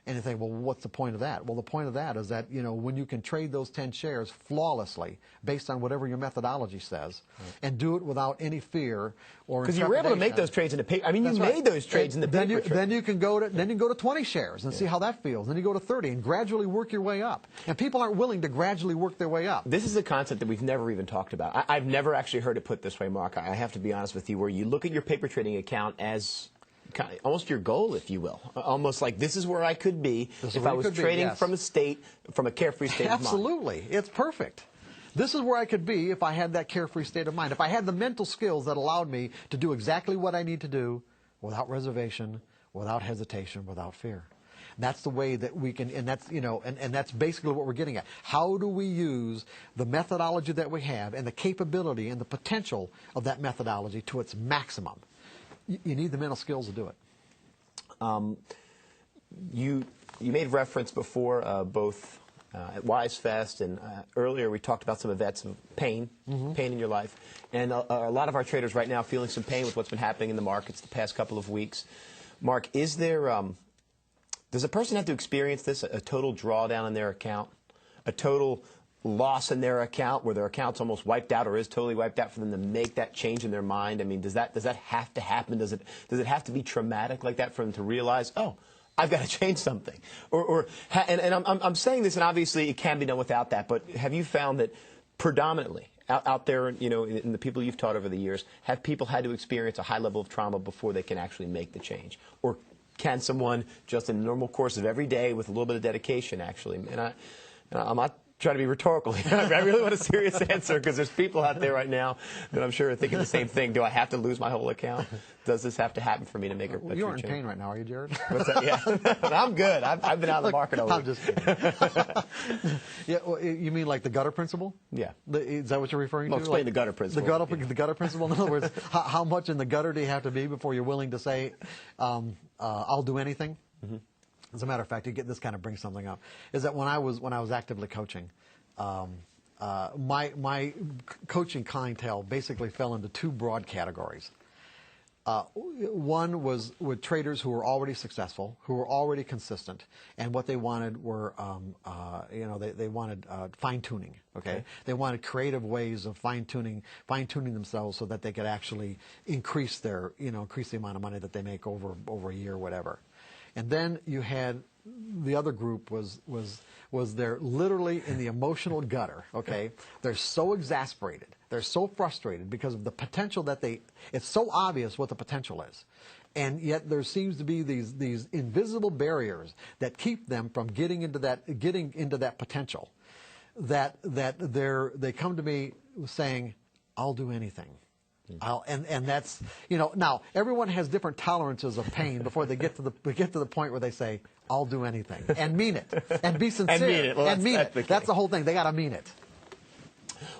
And you think, well, what's the point of that? Well, the point of that is that, when you can trade those 10 shares flawlessly based on whatever your methodology says, and do it without any fear or because you were able to make those trades in the paper. I mean, you made those trades in the paper. Then you can go to 20 shares and see how that feels. Then you go to 30 and gradually work your way up. And people aren't willing to gradually work their way up. This is a concept that we've never even talked about. I've never actually heard it put this way, Mark. I have to be honest with you, where you look at your paper trading account as almost your goal, if you will. Almost like, this is where I could be if I was trading from a carefree state of mind. Absolutely. It's perfect. This is where I could be if I had that carefree state of mind. If I had the mental skills that allowed me to do exactly what I need to do without reservation, without hesitation, without fear. That's the way that we can, and that's, and that's basically what we're getting at. How do we use the methodology that we have and the capability and the potential of that methodology to its maximum? You need the mental skills to do it. You made reference before, both at WiseFest and earlier we talked about some events of pain in your life. And a lot of our traders right now feeling some pain with what's been happening in the markets the past couple of weeks. Mark, is there, does a person have to experience this, a total drawdown in their account, a total loss in their account where their account's almost wiped out or is totally wiped out for them to make that change in their mind? I mean, does that have to happen? Does it have to be traumatic like that for them to realize, oh, I've got to change something? And I'm saying this, and obviously it can be done without that, but have you found that predominantly out there, in the people you've taught over the years, have people had to experience a high level of trauma before they can actually make the change? Or can someone just in the normal course of every day with a little bit of dedication actually? And I'm not trying to be rhetorical here. I really want a serious answer, because there's people out there right now that I'm sure are thinking the same thing. Do I have to lose my whole account? Does this have to happen for me to make a You aren't in pain right now, are you, Jared? What's that? Yeah. I'm good. I've been out of the market all week. I'm just kidding. Yeah, well, you mean like the gutter principle? Yeah. Is that what you're referring to? Explain the gutter principle. The gutter principle, in other words, how much in the gutter do you have to be before you're willing to say, I'll do anything? Mm-hmm. As a matter of fact, this kind of brings something up, is that when I was actively coaching, my coaching clientele basically fell into two broad categories. One was with traders who were already successful, who were already consistent, and what they wanted were, they wanted fine-tuning. Okay, they wanted creative ways of fine-tuning themselves so that they could actually increase the amount of money that they make over a year, or whatever. And then you had the other group was they're literally in the emotional gutter, okay? They're so exasperated. They're so frustrated because of the potential that it's so obvious what the potential is. And yet there seems to be these invisible barriers that keep them from getting into that potential. That they come to me saying, I'll do anything. And that's, now everyone has different tolerances of pain before they get to the point where they say, I'll do anything, and mean it, and be sincere, and mean it. Well, that's the whole thing. They got to mean it.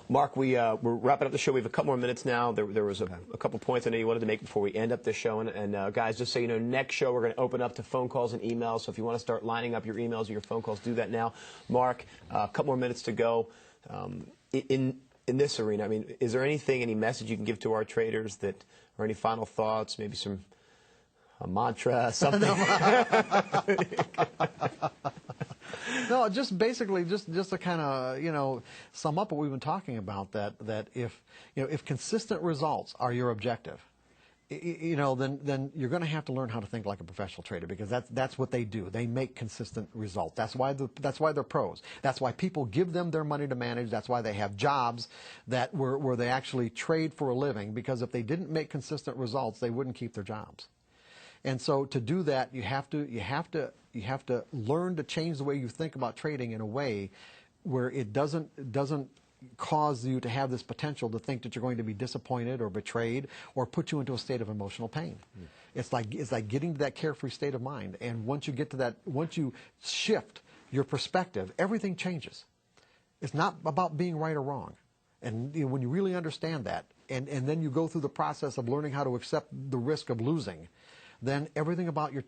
Mark, we're wrapping up the show. We have a couple more minutes now. There was a couple points I know you wanted to make before we end up the show. And guys, just so you know, next show we're going to open up to phone calls and emails. So if you want to start lining up your emails or your phone calls, do that now. Mark, a couple more minutes to go. In this arena, I mean, is there any message you can give to our traders or any final thoughts, maybe a mantra, something? No, just basically just to kind of sum up what we've been talking about, that if consistent results are your objective, then you're going to have to learn how to think like a professional trader, because that's what they do. They make consistent results. That's why they're pros. That's why people give them their money to manage. That's why they have jobs where they actually trade for a living, because if they didn't make consistent results, they wouldn't keep their jobs. And so to do that, you have to learn to change the way you think about trading in a way where it doesn't cause you to have this potential to think that you're going to be disappointed or betrayed or put you into a state of emotional pain. It's like getting to that carefree state of mind. And once you get to that, once you shift your perspective, everything changes. It's not about being right or wrong. And when you really understand that, and then you go through the process of learning how to accept the risk of losing, then everything about your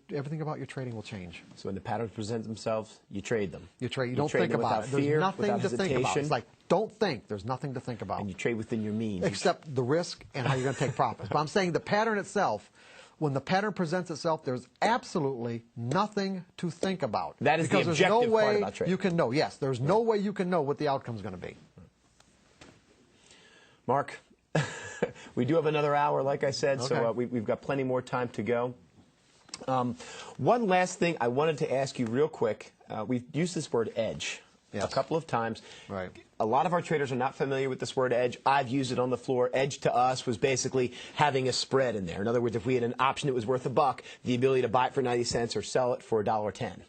trading will change. So when the patterns present themselves, you trade them. You trade. You don't think about it. There's nothing to think about. It's like, don't think. There's nothing to think about. And you trade within your means. Except the risk and how you're going to take profits. But I'm saying the pattern itself, when the pattern presents itself, there's absolutely nothing to think about. That is the objective part about trading. You can know. Yes, there's no way you can know what the outcome is going to be. Mark, we do have another hour, like I said, Okay. so we've got plenty more time to go. One last thing I wanted to ask you real quick. We've used this word edge a couple of times. Right. A lot of our traders are not familiar with this word edge. I've used it on the floor. Edge to us was basically having a spread in there. In other words, if we had an option that was worth $1, the ability to buy it for 90 cents or sell it for $1.10.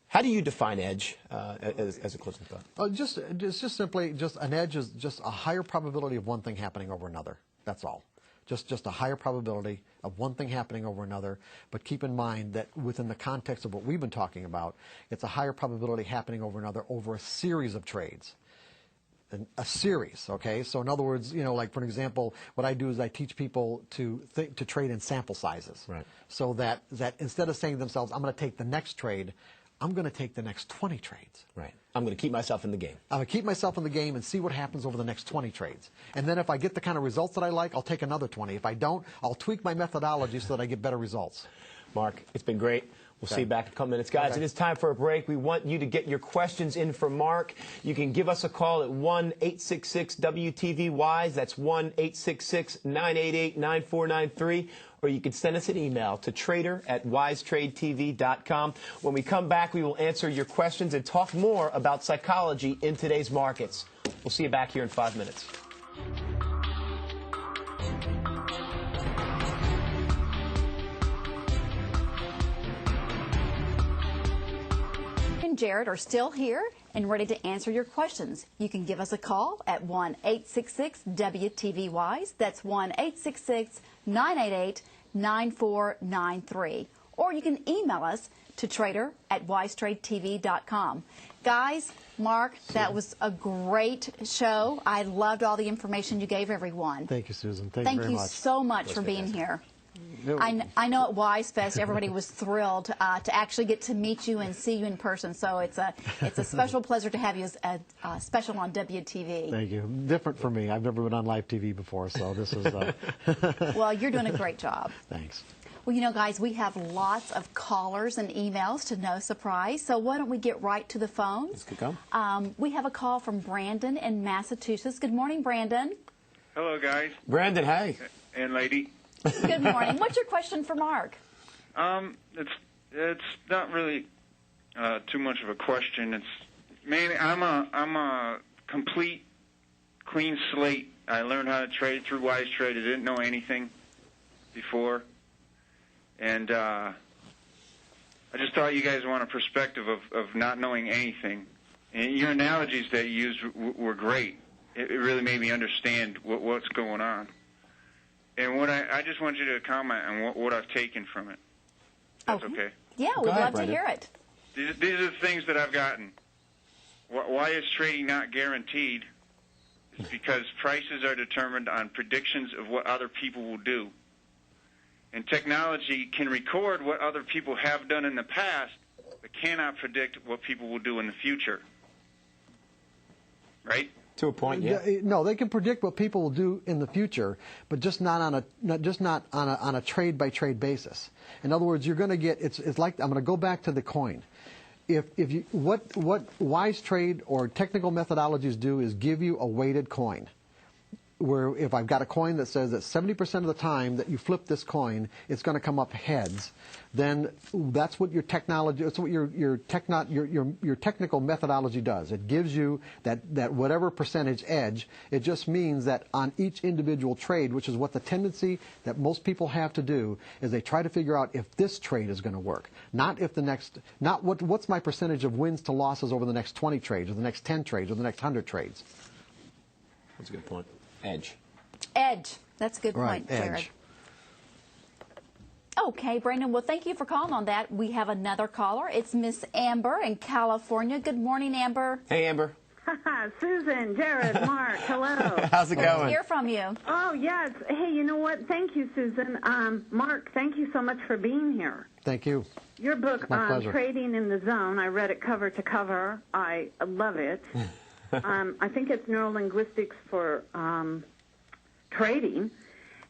How do you define edge as a closing thought? It's just simply an edge is just a higher probability of one thing happening over another. That's all. Just a higher probability of one thing happening over another. But keep in mind that within the context of what we've been talking about, it's a higher probability happening over another over a series of trades. A series, okay? So in other words, like for an example, what I do is I teach people to trade in sample sizes. Right. So that instead of saying to themselves, I'm going to take the next trade, I'm going to take the next 20 trades. Right. I'm going to keep myself in the game. I'm going to keep myself in the game and see what happens over the next 20 trades. And then if I get the kind of results that I like, I'll take another 20. If I don't, I'll tweak my methodology so that I get better results. Mark, it's been great. We'll see you back in a couple minutes. Guys, it is time for a break. We want you to get your questions in for Mark. You can give us a call at 1-866-WTV-WISE. That's 1-866-988-9493. Or you can send us an email to trader@wisetradetv.com. When we come back, we will answer your questions and talk more about psychology in today's markets. We'll see you back here in 5 minutes. and Jared are still here and ready to answer your questions. You can give us a call at 1-866-WTV-WISE. That's 1-866-988-9493. Or you can email us to trader@wisetradetv.com. Guys, Mark, that was a great show. I loved all the information you gave everyone. Thank you, Susan. Thank you very much. Thank you so much for being here. I know at Wise Fest everybody was thrilled to actually get to meet you and see you in person. So it's a special pleasure to have you as a special on WTV. Thank you. Different for me. I've never been on live TV before, so this is. Well, you're doing a great job. Thanks. Well, you know, guys, we have lots of callers and emails to no surprise. So why don't we get right to the phones? Let's go. We have a call from Brandon in Massachusetts. Good morning, Brandon. Hello, guys. Brandon, hey. And lady. Good morning. What's your question for Mark? It's not really too much of a question. It's mainly I'm a complete clean slate. I learned how to trade through Wise Trade. I didn't know anything before, and I just thought you guys want a perspective of not knowing anything. And your analogies that you used were great. It really made me understand what's going on. And what I just want you to comment on what I've taken from it. That's okay. Yeah, we'd love to hear it. These are the things that I've gotten. Why is trading not guaranteed? It's because prices are determined on predictions of what other people will do. And technology can record what other people have done in the past, but cannot predict what people will do in the future. Right? To a point, yeah. No, they can predict what people will do in the future, but just not on a trade by trade basis. In other words, you're going to get it's like I'm going to go back to the coin. What Wise Trade or technical methodologies do is give you a weighted coin. Where if I've got a coin that says that 70% of the time that you flip this coin, it's going to come up heads, then that's what your technology, that's what your technical methodology does. It gives you that whatever percentage edge. It just means that on each individual trade, which is what the tendency that most people have to do, is they try to figure out if this trade is going to work, not if the next, what's my percentage of wins to losses over the next 20 trades, or the next 10 trades, or the next 100 trades. That's a good point. Edge. Edge. That's a good Right, point, Jared. edge. Okay, Brandon, well, thank you for calling on that. We have another caller. It's Miss Amber in California. Good morning, Amber. Hey, Amber. Susan, Jared, Mark, hello. How's it Good to going? hear from you. Oh, yes. Hey, you know what? Thank you, Susan. Mark, thank you so much for being here. Thank you. Your book, My pleasure. Trading in the Zone, I read it cover to cover. I love it. I think it's neurolinguistics for trading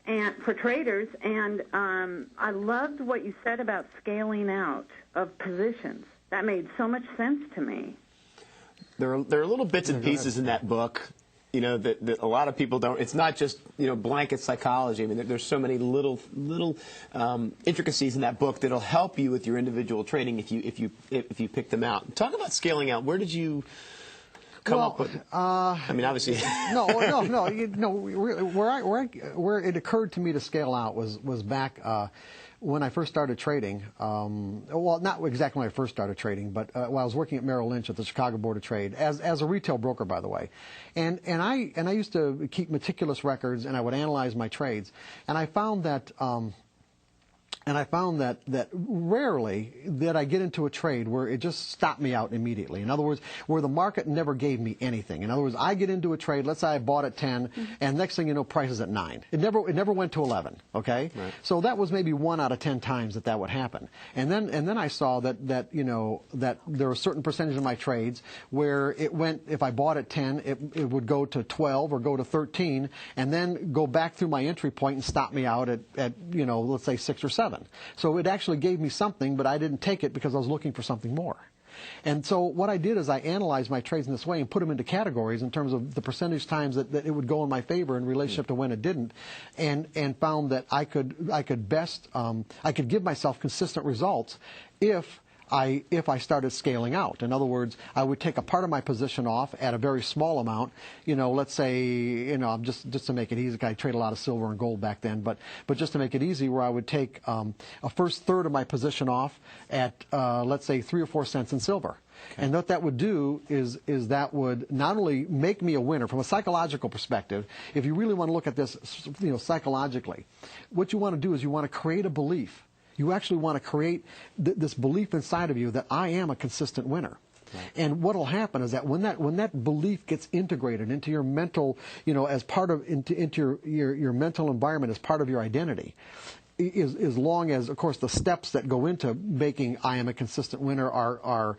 and for traders. And I loved what you said about scaling out of positions. That made so much sense to me. There are little bits and pieces in that book, you know, that a lot of people don't. It's not just, you know, blanket psychology. I mean, there's so many little intricacies in that book that'll help you with your individual trading if you pick them out. Talk about scaling out. Where did you come up with? I mean, obviously. Where it occurred to me to scale out was back when I first started trading. Well, not exactly when I first started trading, but while I was working at Merrill Lynch at the Chicago Board of Trade as a retail broker, by the way. And I used to keep meticulous records, and I would analyze my trades, and I found that. that rarely did I get into a trade where it just stopped me out immediately. In other words, where the market never gave me anything. In other words, I get into a trade, let's say I bought at 10, and next thing you know, price is at 9. It never went to 11, okay? Right. So that was maybe 1 out of 10 times that would happen. And then I saw that there were a certain percentage of my trades where it went, if I bought at 10, it would go to 12 or go to 13, and then go back through my entry point and stop me out at let's say 6 or 7. So it actually gave me something, but I didn't take it because I was looking for something more. And so what I did is I analyzed my trades in this way and put them into categories in terms of the percentage times that it would go in my favor in relationship to when it didn't, and found that I could give myself consistent results if I started scaling out. In other words, I would take a part of my position off at a very small amount. Let's say, just to make it easy, I trade a lot of silver and gold back then, but just to make it easy, where I would take a first third of my position off at, let's say, 3 or 4 cents in silver. Okay. And what that would do is that would not only make me a winner from a psychological perspective. If you really want to look at this, psychologically, what you want to do is you want to create a belief. You actually want to create this belief inside of you that I am a consistent winner. Right. And what will happen is that when that belief gets integrated into your mental, as part of into your mental environment as part of your identity, as long as, of course, the steps that go into making I am a consistent winner are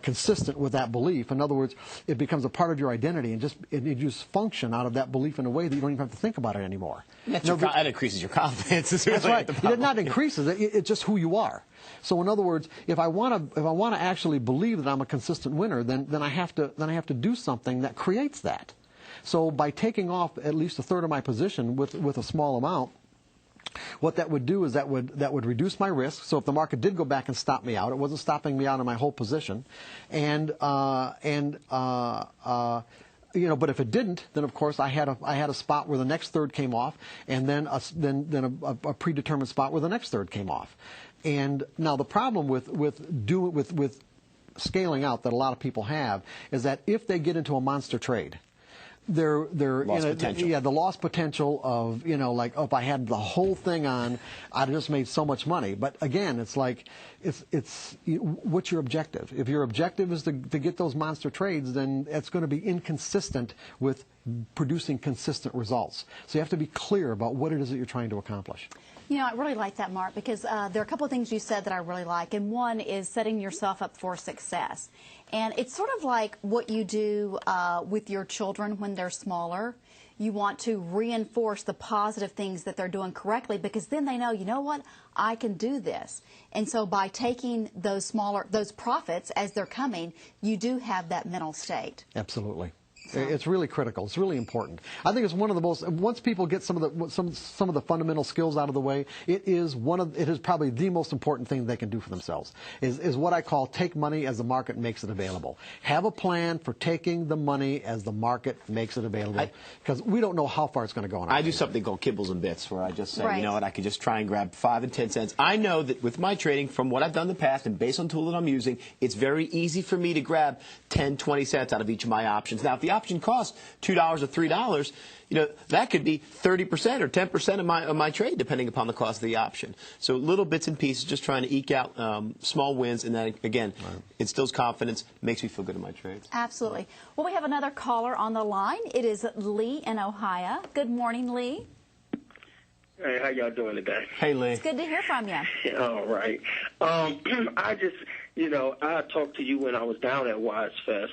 consistent with that belief. In other words, it becomes a part of your identity, and you just function out of that belief in a way that you don't even have to think about it anymore. That increases your confidence. That's right. It not increases it. It's just who you are. So in other words, if I want to actually believe that I'm a consistent winner, then I have to do something that creates that. So by taking off at least a third of my position with a small amount, what that would do is that would reduce my risk. So if the market did go back and stop me out, it wasn't stopping me out in my whole position, but if it didn't, then of course I had a spot where the next third came off, and then a predetermined spot where the next third came off. And now the problem with scaling out that a lot of people have is that if they get into a monster trade, they're the lost potential of, if I had the whole thing on, I'd just made so much money. But again, it's like, what's your objective? If your objective is to get those monster trades, then it's going to be inconsistent with producing consistent results. So you have to be clear about what it is that you're trying to accomplish. I really like that, Mark, because there are a couple of things you said that I really like, and one is setting yourself up for success. And it's sort of like what you do with your children when they're smaller. You want to reinforce the positive things that they're doing correctly, because then they know, you know what, I can do this. And so by taking those profits as they're coming, you do have that mental state. Absolutely. It's really critical. It's really important. I think it's one of the most. Once people get some of the fundamental skills out of the way, it is probably the most important thing they can do for themselves. Is what I call take money as the market makes it available. Have a plan for taking the money as the market makes it available, because we don't know how far it's going to go. I do something called kibbles and bits, where I just say, you know what, I could just try and grab 5 and 10 cents. I know that with my trading, from what I've done in the past and based on the tool that I'm using, it's very easy for me to grab 10, 20 cents out of each of my options. Now, if the option costs $2 or $3, that could be 30% or 10% of my trade, depending upon the cost of the option. So little bits and pieces, just trying to eke out small wins, and that, again, instills confidence, makes me feel good in my trades. Absolutely. Well, we have another caller on the line. It is Lee in Ohio. Good morning, Lee. Hey, how y'all doing today? Hey, Lee. It's good to hear from you. All right. I just, I talked to you when I was down at Wise Fest,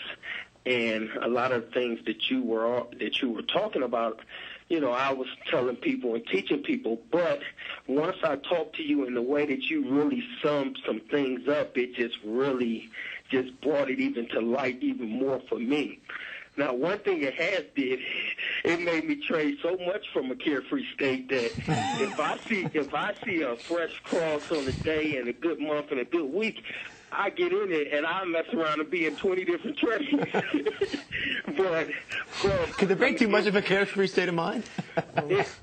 and a lot of things that you were talking about, I was telling people and teaching people. But once I talked to you in the way that you really summed some things up, it just really just brought it even to light even more for me. Now, one thing it has did, it made me trade so much from a carefree state that if I see a fresh cross on a day and a good month and a good week, I get in it and I mess around and be in 20 different trades. but could there be too much of a carefree state of mind?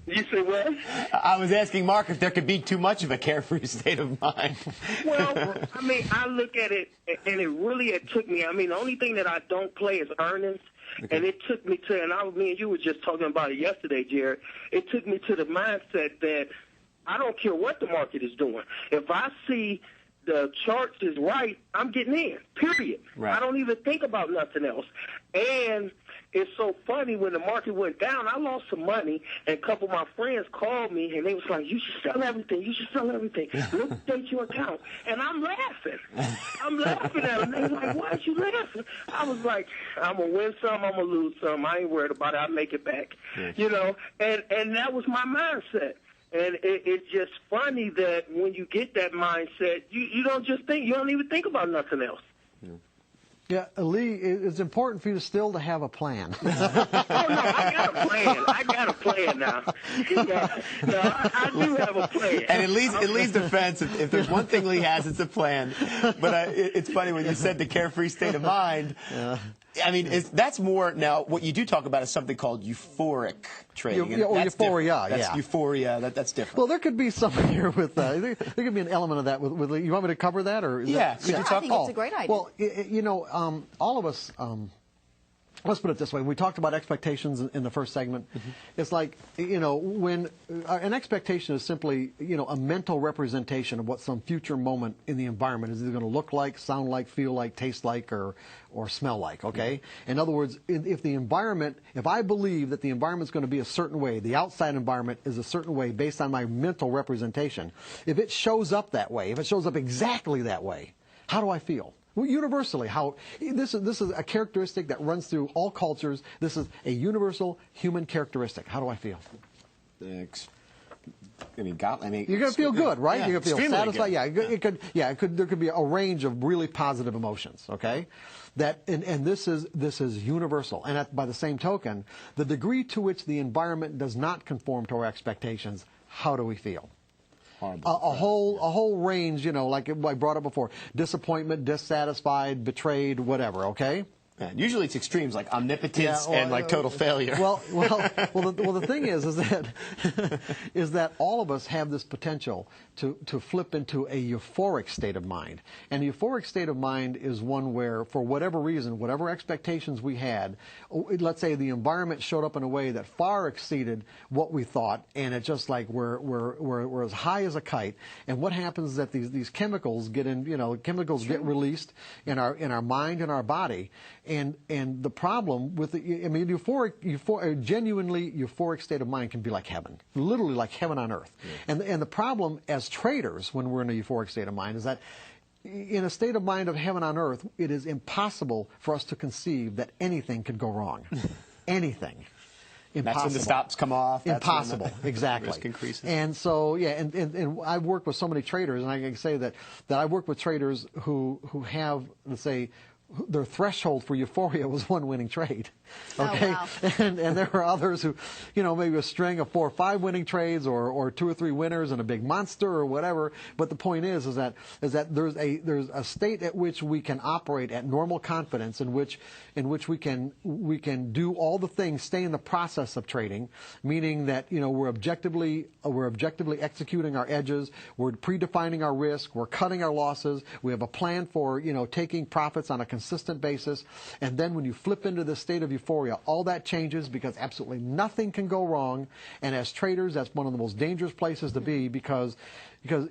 You say what? I was asking Mark if there could be too much of a carefree state of mind. Well, I look at it, and it took me. The only thing that I don't play is earnings. Okay. And it took me to, me and you were just talking about it yesterday, Jared. It took me to the mindset that I don't care what the market is doing. If I see the charts is right, I'm getting in, period. Right. I don't even think about nothing else. And it's so funny, when the market went down, I lost some money, and a couple of my friends called me, and they was like, you should sell everything. You should sell everything. Liquidate your account. And I'm laughing. I'm laughing at them. They was like, why are you laughing? I was like, I'm going to win some, I'm going to lose some. I ain't worried about it. I'll make it back. Yeah. And that was my mindset. And it's just funny that when you get that mindset, you don't just think, you don't even think about nothing else. Yeah, Lee, it's important for you still to have a plan. Oh, no, I got a plan. I got a plan now. No, I do have a plan. And in Lee's defense, if there's one thing Lee has, it's a plan. But it's funny when you said the carefree state of mind. That's more, now, what you do talk about is something called euphoric trading. Euphoria, That's euphoria. That's different. Well, there could be something here with, there could be an element of that with you want me to cover that? Or could you talk? I think it's a great idea. Well, all of us, let's put it this way. We talked about expectations in the first segment. It's like, when an expectation is simply, a mental representation of what some future moment in the environment is either going to look like, sound like, feel like, taste like, or smell like, okay? In other words, if I believe that the environment is going to be a certain way, the outside environment is a certain way based on my mental representation, if it shows up that way, if it shows up exactly that way, how do I feel? Well, universally, this is a characteristic that runs through all cultures. This is a universal human characteristic. How do I feel? You're going to feel good, right? Yeah, you're going to feel satisfied. Good. There could be a range of really positive emotions. Okay, and this is universal. And by the same token, the degree to which the environment does not conform to our expectations, how do we feel? A whole range, like I brought up before: disappointment, dissatisfied, betrayed, whatever. Okay. Yeah, usually it's extremes like omnipotence and like total failure. Well, the thing is that all of us have this potential to flip into a euphoric state of mind. And a euphoric state of mind is one where, for whatever reason, whatever expectations we had, let's say the environment showed up in a way that far exceeded what we thought, and it's just like we're as high as a kite. And what happens is that these chemicals get get released in our mind and our body. And the problem with a genuinely euphoric state of mind can be like heaven, literally like heaven on earth. Yeah. And the problem as traders, when we're in a euphoric state of mind, is that in a state of mind of heaven on earth, it is impossible for us to conceive that anything could go wrong. Anything. Impossible. That's when the stops come off. Impossible. Exactly. Risk increases. And so, and I've worked with so many traders, and I can say that I've worked with traders who have, let's say, their threshold for euphoria was one winning trade. Okay. Oh, wow. And there are others who, maybe a string of 4 or 5 winning trades or 2 or 3 winners and a big monster or whatever. But the point is that there's a state at which we can operate at normal confidence, in which we can do all the things, stay in the process of trading, meaning that we're objectively executing our edges, we're predefining our risk, we're cutting our losses, we have a plan for taking profits on a consistent basis. And then when you flip into this state of euphoria, all that changes because absolutely nothing can go wrong. And as traders, that's one of the most dangerous places to be because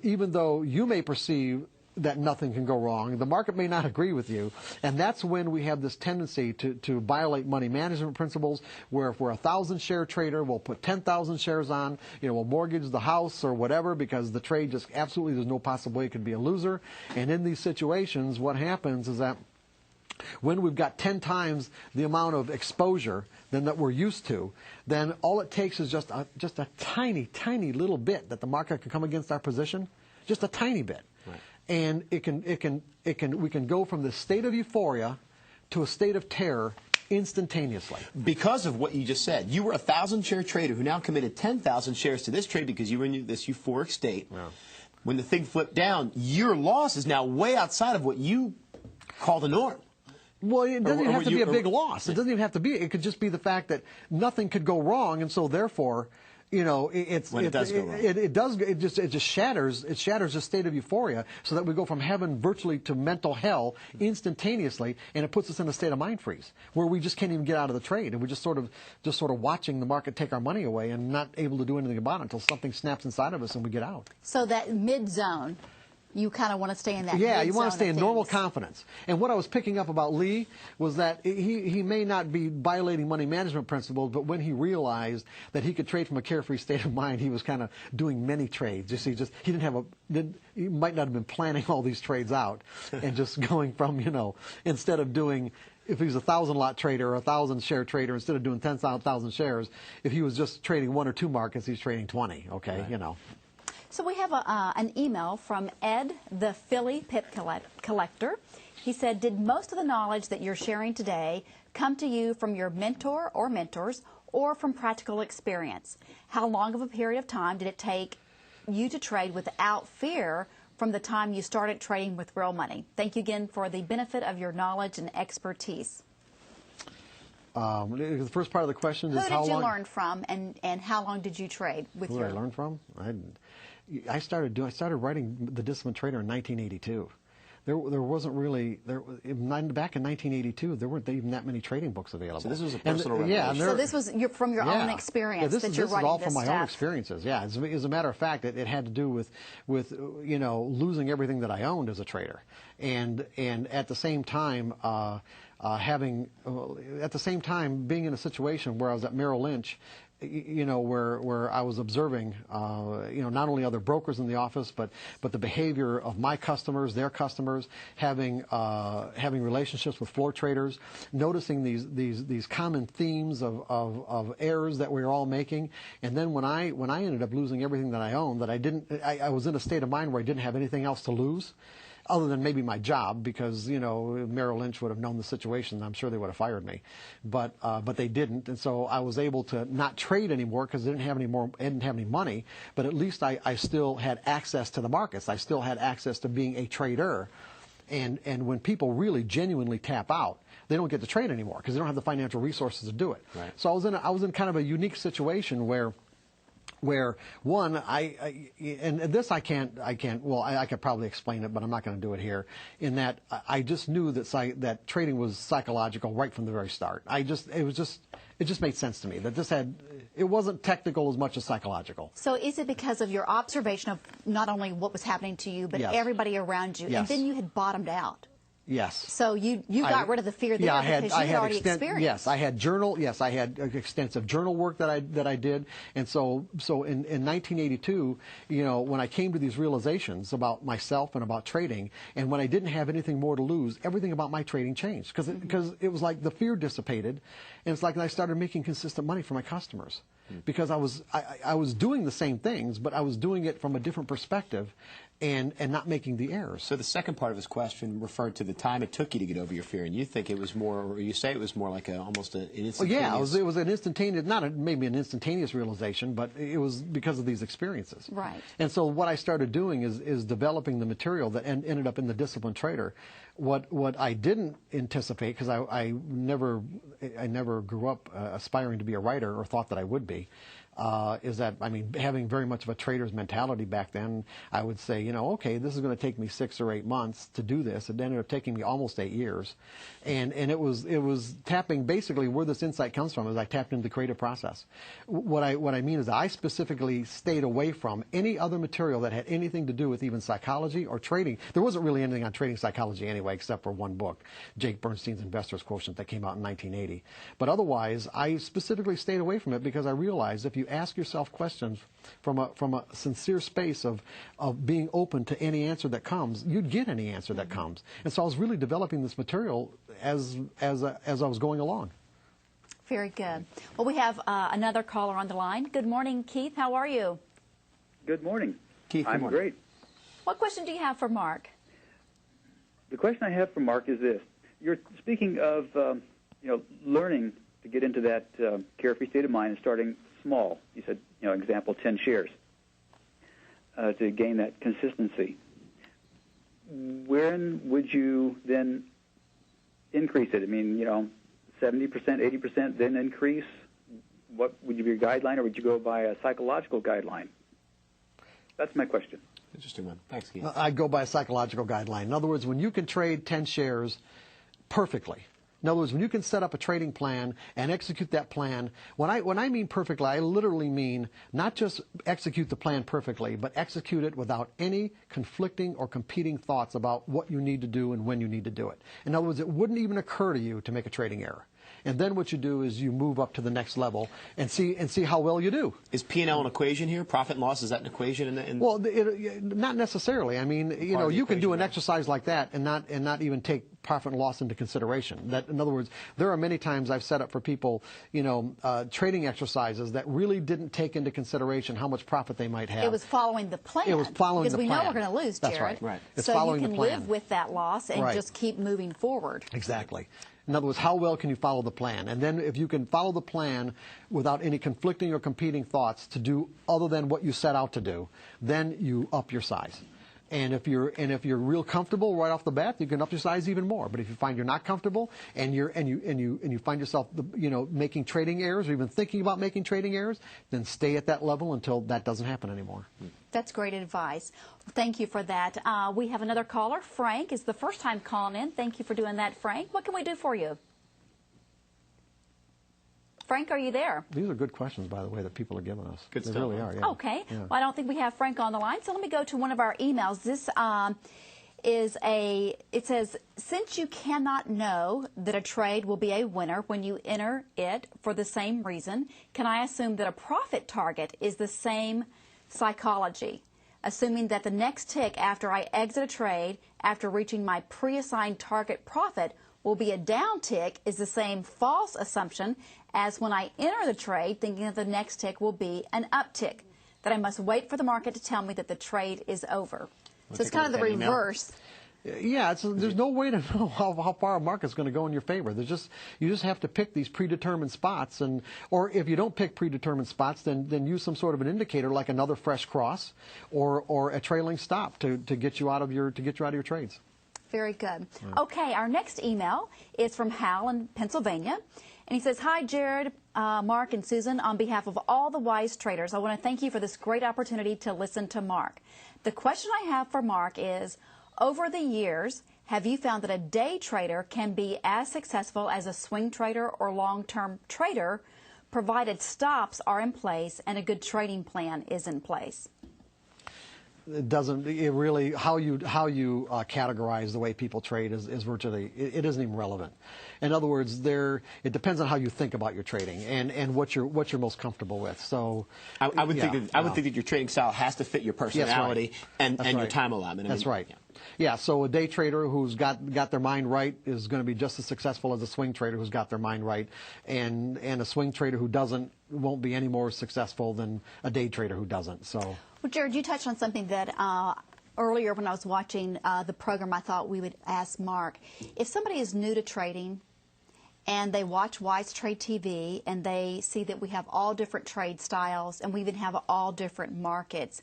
even though you may perceive that nothing can go wrong, the market may not agree with you, and that's when we have this tendency to violate money management principles, where if we're a 1,000-share trader, we'll put 10,000 shares on, we'll mortgage the house or whatever because the trade just absolutely, there's no possible way it could be a loser. And in these situations, what happens is that when we've got 10 times the amount of exposure than that we're used to, then all it takes is just a tiny, tiny little bit that the market can come against our position, just a tiny bit. Right. And we can go from the state of euphoria to a state of terror instantaneously. Because of what you just said, you were a 1,000-share trader who now committed 10,000 shares to this trade because you were in this euphoric state. Yeah. When the thing flipped down, your loss is now way outside of what you call the norm. Well, it doesn't even have to be a big loss. It doesn't even have to be. It could just be the fact that nothing could go wrong, and so therefore, it just shatters the state of euphoria, so that we go from heaven virtually to mental hell instantaneously, and it puts us in a state of mind freeze where we just can't even get out of the trade, and we're just sort of watching the market take our money away and not able to do anything about it until something snaps inside of us and we get out. So that mid zone. You kind of want to stay in that. Yeah, you want to stay in normal confidence. And what I was picking up about Lee was that he may not be violating money management principles, but when he realized that he could trade from a carefree state of mind, he was kind of doing many trades. He might not have been planning all these trades out and just going from, instead of doing, if he was a 1,000-lot trader or a 1,000-share trader, instead of doing 10,000 shares, if he was just trading 1 or 2 markets, he's trading 20. Okay, right. So we have an email from Ed, the Philly Pip Collector. He said, did most of the knowledge that you're sharing today come to you from your mentor or mentors or from practical experience? How long of a period of time did it take you to trade without fear from the time you started trading with real money? Thank you again for the benefit of your knowledge and expertise. The first part of the question is how long... Who did you learn from, and how long did you trade with Who did I learn from? I started writing The Disciplined Trader in 1982. There wasn't really back in 1982. There weren't even that many trading books available. So this was a personal revelation. So this was from your own experience that you're writing this stuff. This is all from my own experiences. Yeah, as a matter of fact, it had to do with losing everything that I owned as a trader, and at the same time being in a situation where I was at Merrill Lynch, where I was observing, not only other brokers in the office, but the behavior of my customers, their customers, having relationships with floor traders, noticing these common themes of errors that we were all making, and then when I ended up losing everything that I owned, I was in a state of mind where I didn't have anything else to lose, other than maybe my job, because Merrill Lynch would have known the situation. I'm sure they would have fired me, but they didn't, and so I was able to not trade anymore because I didn't have any money. But at least I still had access to the markets. I still had access to being a trader, and when people really genuinely tap out, they don't get to trade anymore because they don't have the financial resources to do it. Right. So I was in kind of a unique situation where one, and this I could probably explain it, but I'm not going to do it here, in that I just knew that trading was psychological right from the very start. It just made sense to me that it wasn't technical as much as psychological. So is it because of your observation of not only what was happening to you, but everybody around you, and then you had bottomed out? Yes. So you got rid of the fear there because you had already experienced. Yes, I had extensive journal work that I did, and so in 1982, when I came to these realizations about myself and about trading, and when I didn't have anything more to lose, everything about my trading changed because it was like the fear dissipated, and it's like I started making consistent money for my customers. Because I was doing the same things, but I was doing it from a different perspective, and not making the errors. So the second part of his question referred to the time it took you to get over your fear, and you think it was more, or you say it was more like almost an instantaneous. Well, yeah, it was an instantaneous, maybe an instantaneous realization, but it was because of these experiences. Right. And so what I started doing is developing the material that ended up in The Disciplined Trader. What I didn't anticipate, because I never grew up aspiring to be a writer or thought that I would be. is that, I mean, having very much of a trader's mentality back then, I would say, you know, okay, this is going to take me 6 or 8 months to do this. It ended up taking me almost 8 years. And it was tapping, basically where this insight comes from is I tapped into the creative process. What I mean is I specifically stayed away from any other material that had anything to do with even psychology or trading. There wasn't really anything on trading psychology anyway, except for one book, Jake Bernstein's Investor's Quotient, that came out in 1980. But otherwise, I specifically stayed away from it because I realized if you ask yourself questions from a sincere space of being open to any answer that comes, you'd get any answer that comes. And so I was really developing this material as I was going along. Very good. Well, we have another caller on the line. Good morning, Keith. How are you? Good morning. Keith, good I'm morning. great. What question do you have for Mark? The question I have for Mark is this. You're speaking of learning to get into that carefree state of mind and starting small. You said, example, 10 shares to gain that consistency. When would you then increase it? I mean, 70%, 80%, then increase? What would be your guideline, or would you go by a psychological guideline? That's my question. Interesting one. Thanks, Keith. I'd go by a psychological guideline. In other words, when you can trade 10 shares perfectly, in other words, when you can set up a trading plan and execute that plan, when I mean perfectly, I literally mean not just execute the plan perfectly, but execute it without any conflicting or competing thoughts about what you need to do and when you need to do it. In other words, it wouldn't even occur to you to make a trading error. And then what you do is you move up to the next level and see how well you do. Is P&L an equation here? Profit and loss, is that an equation? Well, not necessarily. I mean, you can do an exercise like that and not even take profit and loss into consideration. That, in other words, there are many times I've set up for people, trading exercises that really didn't take into consideration how much profit they might have. It was following the plan. It was following the plan. Because we know we're going to lose, Jared. That's right. Right. It's so following you the can plan. live with that loss and Right. just keep moving forward. Exactly. In other words, how well can you follow the plan? And then if you can follow the plan without any conflicting or competing thoughts to do other than what you set out to do, then you up your size. And if you're real comfortable right off the bat, you can up your size even more. But if you find you're not comfortable and you find yourself making trading errors or even thinking about making trading errors, then stay at that level until that doesn't happen anymore. That's great advice. Thank you for that. We have another caller. Frank is the first time calling in. Thank you for doing that, Frank. What can we do for you? Frank, are you there? These are good questions, by the way, that people are giving us. Good they stuff. really are. Yeah. Okay. Yeah. Well, I don't think we have Frank on the line, so let me go to one of our emails. This it says, since you cannot know that a trade will be a winner when you enter it for the same reason, can I assume that a profit target is the same psychology? Assuming that the next tick after I exit a trade, after reaching my pre-assigned target profit, will be a down tick is the same false assumption as when I enter the trade thinking that the next tick will be an uptick, that I must wait for the market to tell me that the trade is over. So it's kind of the reverse. Yeah, there's no way to know how far a market's going to go in your favor. You just have to pick these predetermined spots, or if you don't pick predetermined spots, then use some sort of an indicator like another fresh cross, or a trailing stop to get you out of your trades. Very good. Okay, our next email is from Hal in Pennsylvania. And he says, hi, Jared, Mark, and Susan. On behalf of all the wise traders, I want to thank you for this great opportunity to listen to Mark. The question I have for Mark is, over the years, have you found that a day trader can be as successful as a swing trader or long-term trader, provided stops are in place and a good trading plan is in place? It really how you categorize the way people trade is virtually it isn't even relevant. In other words, it depends on how you think about your trading and what you're most comfortable with. So I would think that your trading style has to fit your personality and your time allotment. That's right. Yeah, so a day trader who's got their mind right is going to be just as successful as a swing trader who's got their mind right, and a swing trader who doesn't won't be any more successful than a day trader who doesn't. So. Well, Jared, you touched on something that earlier when I was watching the program, I thought we would ask Mark. If somebody is new to trading and they watch Wise Trade TV and they see that we have all different trade styles and we even have all different markets,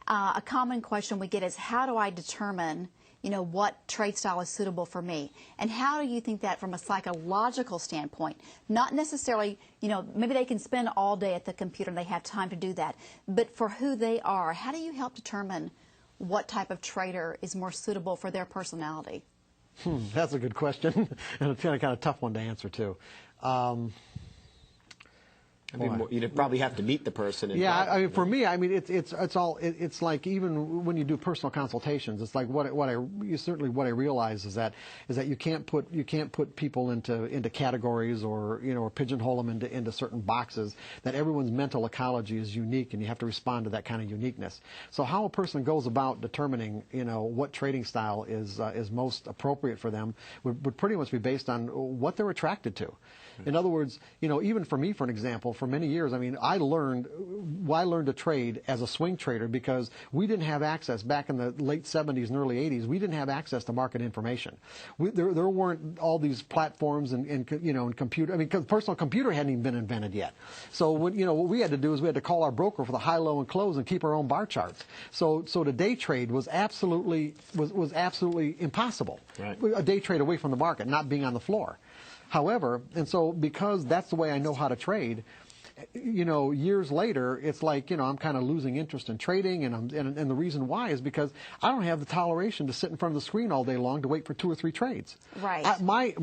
a common question we get is, how do I determine what trade style is suitable for me? And how do you think that from a psychological standpoint? Not necessarily, maybe they can spend all day at the computer and they have time to do that. But for who they are, how do you help determine what type of trader is more suitable for their personality? That's a good question, and it's kind of tough one to answer too. You'd probably have to meet the person. Yeah, I mean, for me, I mean, it's like even when you do personal consultations, it's like what I realize is that you can't put people into categories or or pigeonhole them into certain boxes. That everyone's mental ecology is unique, and you have to respond to that kind of uniqueness. So how a person goes about determining what trading style is most appropriate for them would pretty much be based on what they're attracted to. In other words, even for me, for an example, for many years, I mean, I learned to trade as a swing trader because we didn't have access back in the late 70s and early 80s. We didn't have access to market information. There weren't all these platforms and computer. I mean, because personal computer hadn't even been invented yet. So what we had to do is we had to call our broker for the high, low, and close and keep our own bar charts. So to day trade was absolutely impossible. Right. A day trade away from the market, not being on the floor. However, and so because that's the way I know how to trade, years later, it's like, I'm kind of losing interest in trading, and the reason why is because I don't have the toleration to sit in front of the screen all day long to wait for 2 or 3 trades. Right. My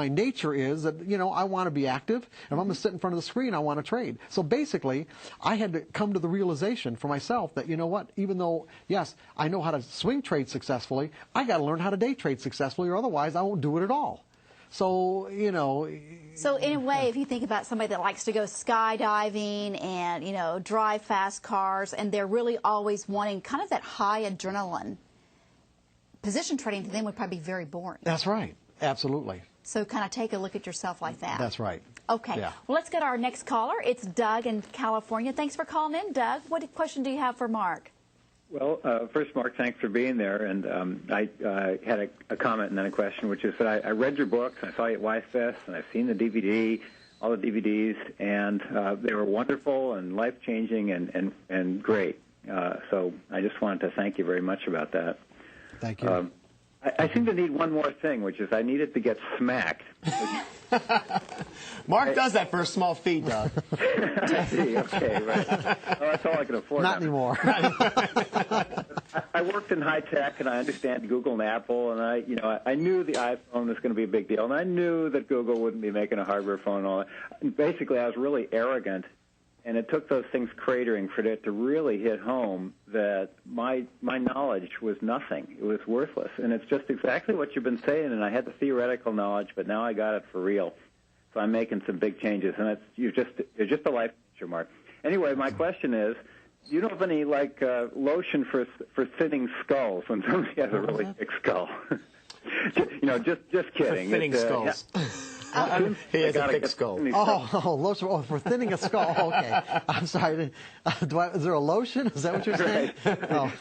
nature is that, I want to be active. If I'm going to sit in front of the screen, I want to trade. So basically, I had to come to the realization for myself that, even though, yes, I know how to swing trade successfully, I got to learn how to day trade successfully, or otherwise I won't do it at all. So, So in a way, if you think about somebody that likes to go skydiving and, drive fast cars, and they're really always wanting kind of that high adrenaline, position trading to them would probably be very boring. That's right. Absolutely. So kind of take a look at yourself like that. That's right. Okay. Yeah. Well, let's get our next caller. It's Doug in California. Thanks for calling in, Doug. What question do you have for Mark? Well, first, Mark, thanks for being there. And I had a comment and then a question, which is that I read your books, I saw you at WiseFest, and I've seen the DVD, all the DVDs, and they were wonderful and life-changing and great. So I just wanted to thank you very much about that. Thank you. I seem to need one more thing, which is I needed to get smacked. Mark does that for a small fee, Doug. I see. Okay, right. Well, that's all I can afford. Not anymore. I worked in high tech, and I understand Google and Apple, and I knew the iPhone was going to be a big deal, and I knew that Google wouldn't be making a hardware phone and all that. And basically, I was really arrogant, and it took those things cratering for it to really hit home that my knowledge was nothing. It was worthless. And it's just exactly what you've been saying, and I had the theoretical knowledge, but now I got it for real. So I'm making some big changes, and you're just a life changer, Mark. Anyway, my question is, do you know of any lotion for thinning skulls when somebody has a really thick skull? Just kidding. For thinning skulls. He has a thick skull. Lotion for thinning a skull. Okay, I'm sorry. Is there a lotion? Is that what you're saying? Oh.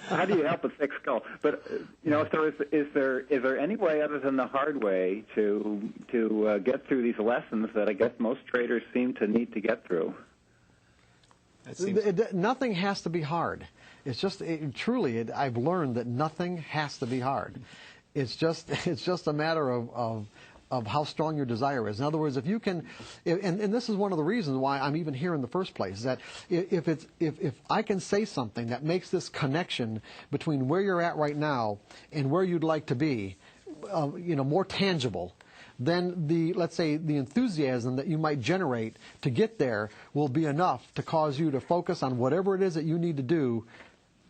How do you help a thick skull? But is there any way other than the hard way to get through these lessons that I guess most traders seem to need to get through? Nothing has to be hard. It's just truly. I've learned that nothing has to be hard. It's just a matter of how strong your desire is. In other words, if you can, and this is one of the reasons why I'm even here in the first place, is that if I can say something that makes this connection between where you're at right now and where you'd like to be, more tangible, then let's say the enthusiasm that you might generate to get there will be enough to cause you to focus on whatever it is that you need to do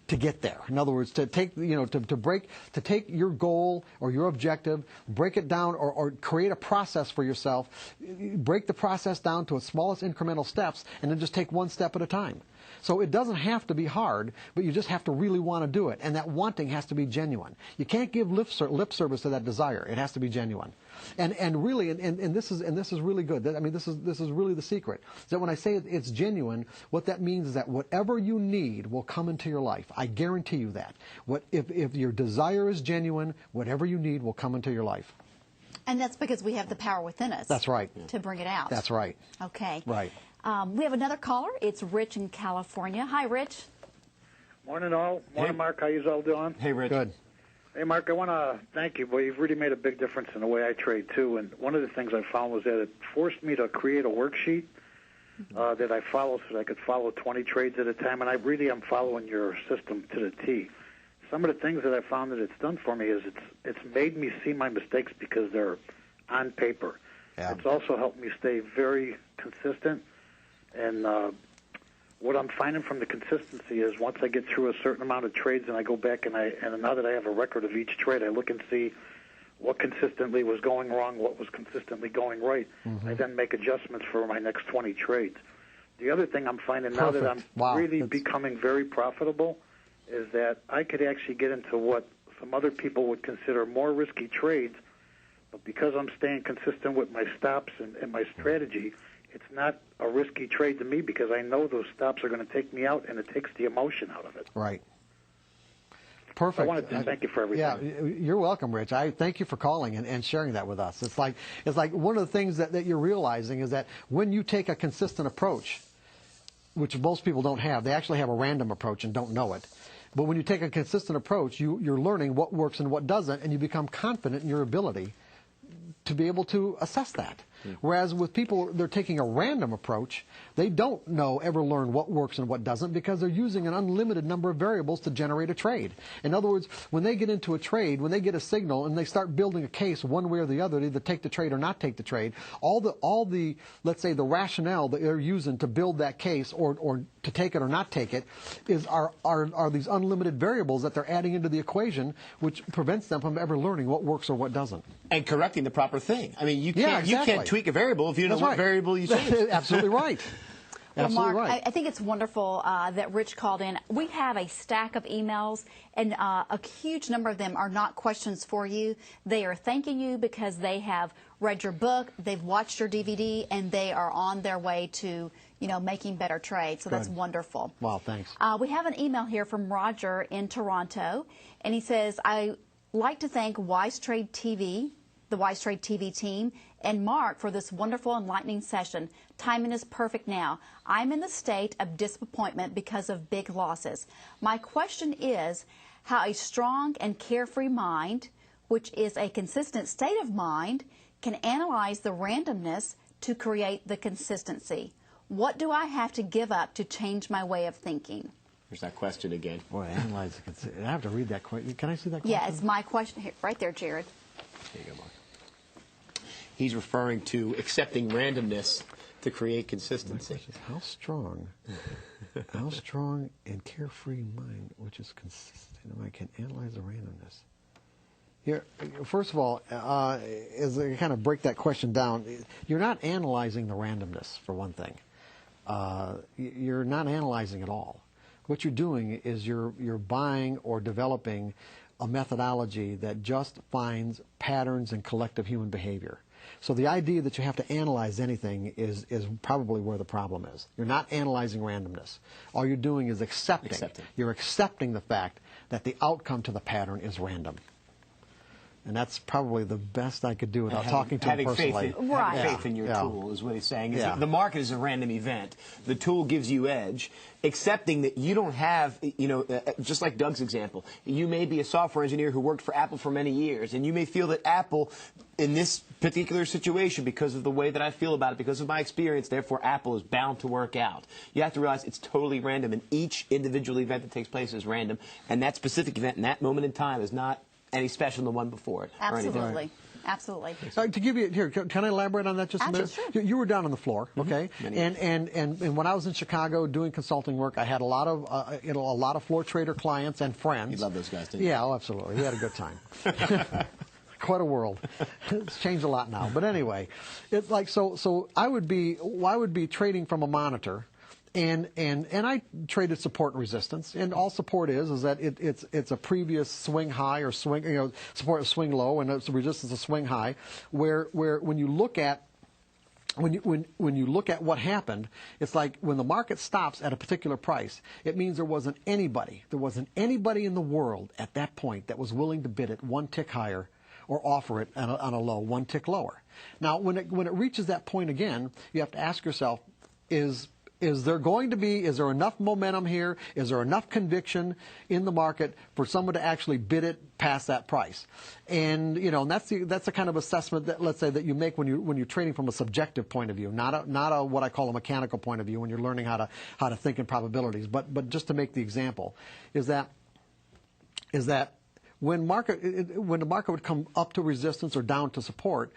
to get there. In other words, to take to take your goal or your objective, break it down, or create a process for yourself, break the process down to its smallest incremental steps, and then just take one step at a time. So it doesn't have to be hard, but you just have to really want to do it, and that wanting has to be genuine. You can't give lip service to that desire. It has to be genuine. And really, and this is really good. I mean, this is really the secret. That when I say it's genuine, what that means is that whatever you need will come into your life. I guarantee you that. If your desire is genuine, whatever you need will come into your life. And that's because we have the power within us. That's right. To bring it out. That's right. Okay. Right. We have another caller. It's Rich in California. Hi, Rich. Morning, all. Morning, Mark. How you all doing? Hey, Rich. Good. Hey, Mark, I want to thank you. Boy, you've really made a big difference in the way I trade, too. And one of the things I found was that it forced me to create a worksheet that I follow so that I could follow 20 trades at a time. And I really am following your system to the T. Some of the things that I found that it's done for me is it's made me see my mistakes because they're on paper. Yeah. It's also helped me stay very consistent. And what I'm finding from the consistency is once I get through a certain amount of trades and I go back and now that I have a record of each trade, I look and see what consistently was going wrong, what was consistently going right. I then make adjustments for my next 20 trades. The other thing I'm finding now that I'm really becoming very profitable is that I could actually get into what some other people would consider more risky trades, but because I'm staying consistent with my stops and my strategy, it's not a risky trade to me because I know those stops are going to take me out, and it takes the emotion out of it. Right. Perfect. I wanted to thank you for everything. Yeah, you're welcome, Rich. I thank you for calling and sharing that with us. It's like one of the things that you're realizing is that when you take a consistent approach, which most people don't have, they actually have a random approach and don't know it. But when you take a consistent approach, you're learning what works and what doesn't, and you become confident in your ability to be able to assess that. Whereas with people, they're taking a random approach, they don't ever learn what works and what doesn't because they're using an unlimited number of variables to generate a trade. In other words, when they get into a trade, when they get a signal and they start building a case one way or the other to either take the trade or not take the trade, all the let's say the rationale that they're using to build that case or to take it or not take it are these unlimited variables that they're adding into the equation, which prevents them from ever learning what works or what doesn't. And correcting the proper thing. I mean, you can't tweak a variable if you don't know what variable you change. Absolutely right. Well, Mark, I think it's wonderful that Rich called in. We have a stack of emails, and a huge number of them are not questions for you. They are thanking you because they have read your book, they've watched your DVD, and they are on their way to making better trades. So that's wonderful. Wow, thanks. We have an email here from Roger in Toronto, and he says, I like to thank Wise Trade TV, the Wise Trade TV team, and Mark for this wonderful enlightening session. Timing is perfect now. I'm in the state of disappointment because of big losses. My question is how a strong and carefree mind, which is a consistent state of mind, can analyze the randomness to create the consistency. What do I have to give up to change my way of thinking? There's that question again. Boy, analyze the consistency. I have to read that question. Can I see that question? Yeah, it's my question here, right there, Jared. There you go, Mark. He's referring to accepting randomness to create consistency. How strong and carefree mind, which is consistent, I can analyze the randomness. Here, first of all, as I kind of break that question down, you're not analyzing the randomness, for one thing. You're not analyzing at all. What you're doing is you're buying or developing a methodology that just finds patterns in collective human behavior. So the idea that you have to analyze anything is probably where the problem is. You're not analyzing randomness. All you're doing is accepting. You're accepting the fact that the outcome to the pattern is random. And that's probably the best I could do without talking to him personally. Having faith in your tool is what he's saying. The market is a random event. The tool gives you edge. Accepting that you don't have, just like Doug's example, you may be a software engineer who worked for Apple for many years, and you may feel that Apple, in this particular situation, because of the way that I feel about it, because of my experience, therefore Apple is bound to work out. You have to realize it's totally random, and each individual event that takes place is random, and that specific event in that moment in time is not any special than the one before it. Absolutely. Absolutely. To give you here, can I elaborate on that just a minute? Sure. You were down on the floor, okay? And when I was in Chicago doing consulting work, I had a lot of floor trader clients and friends. You love those guys, didn't you? Yeah, absolutely. We had a good time. Quite a world. It's changed a lot now. But anyway, it's like so I would be trading from a monitor. And I traded support and resistance, and all support is that it's a previous swing high or swing support is swing low, and it's resistance a swing high, where when you look at when you look at what happened, it's like when the market stops at a particular price, it means there wasn't anybody in the world at that point that was willing to bid it one tick higher or offer it on a low one tick lower. Now when it reaches that point again, you have to ask yourself, is there enough momentum here? Is there enough conviction in the market for someone to actually bid it past that price? And and that's the kind of assessment that, let's say, that you make when you're trading from a subjective point of view, not a what I call a mechanical point of view when you're learning how to think in probabilities. But just to make the example, is that when the market would come up to resistance or down to support,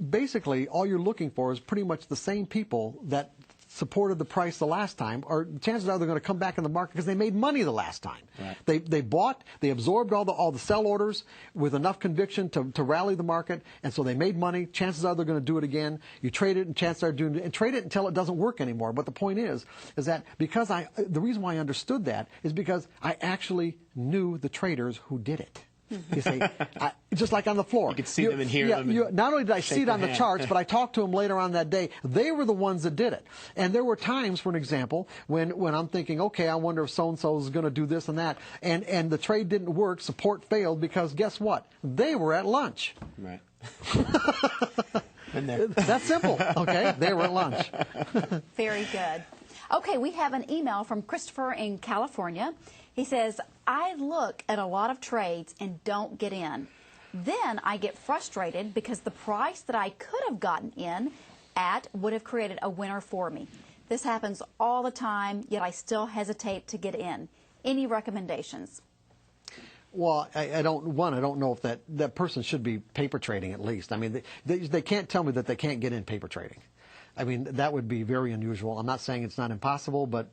basically all you're looking for is pretty much the same people that supported the price the last time, or chances are they're going to come back in the market because they made money the last time. Right. They bought, they absorbed all the sell orders with enough conviction to rally the market, and so they made money. Chances are they're going to do it again. You trade it, and chances are doing it, and trade it until it doesn't work anymore. But the point is that because the reason why I understood that is because I actually knew the traders who did it. You see, just like on the floor. You could see them and hear them. Not only did I see it on the charts, but I talked to them later on that day. They were the ones that did it. And there were times, for an example, when I'm thinking, okay, I wonder if so-and-so is going to do this and that. And the trade didn't work, support failed, because guess what? They were at lunch. Right. That's simple, okay? They were at lunch. Very good. Okay, we have an email from Christopher in California. He says, I look at a lot of trades and don't get in. Then I get frustrated because the price that I could have gotten in at would have created a winner for me. This happens all the time, yet I still hesitate to get in. Any recommendations? Well, I don't know if that person should be paper trading at least. I mean, they can't tell me that they can't get in paper trading. I mean, that would be very unusual. I'm not saying it's not impossible, but,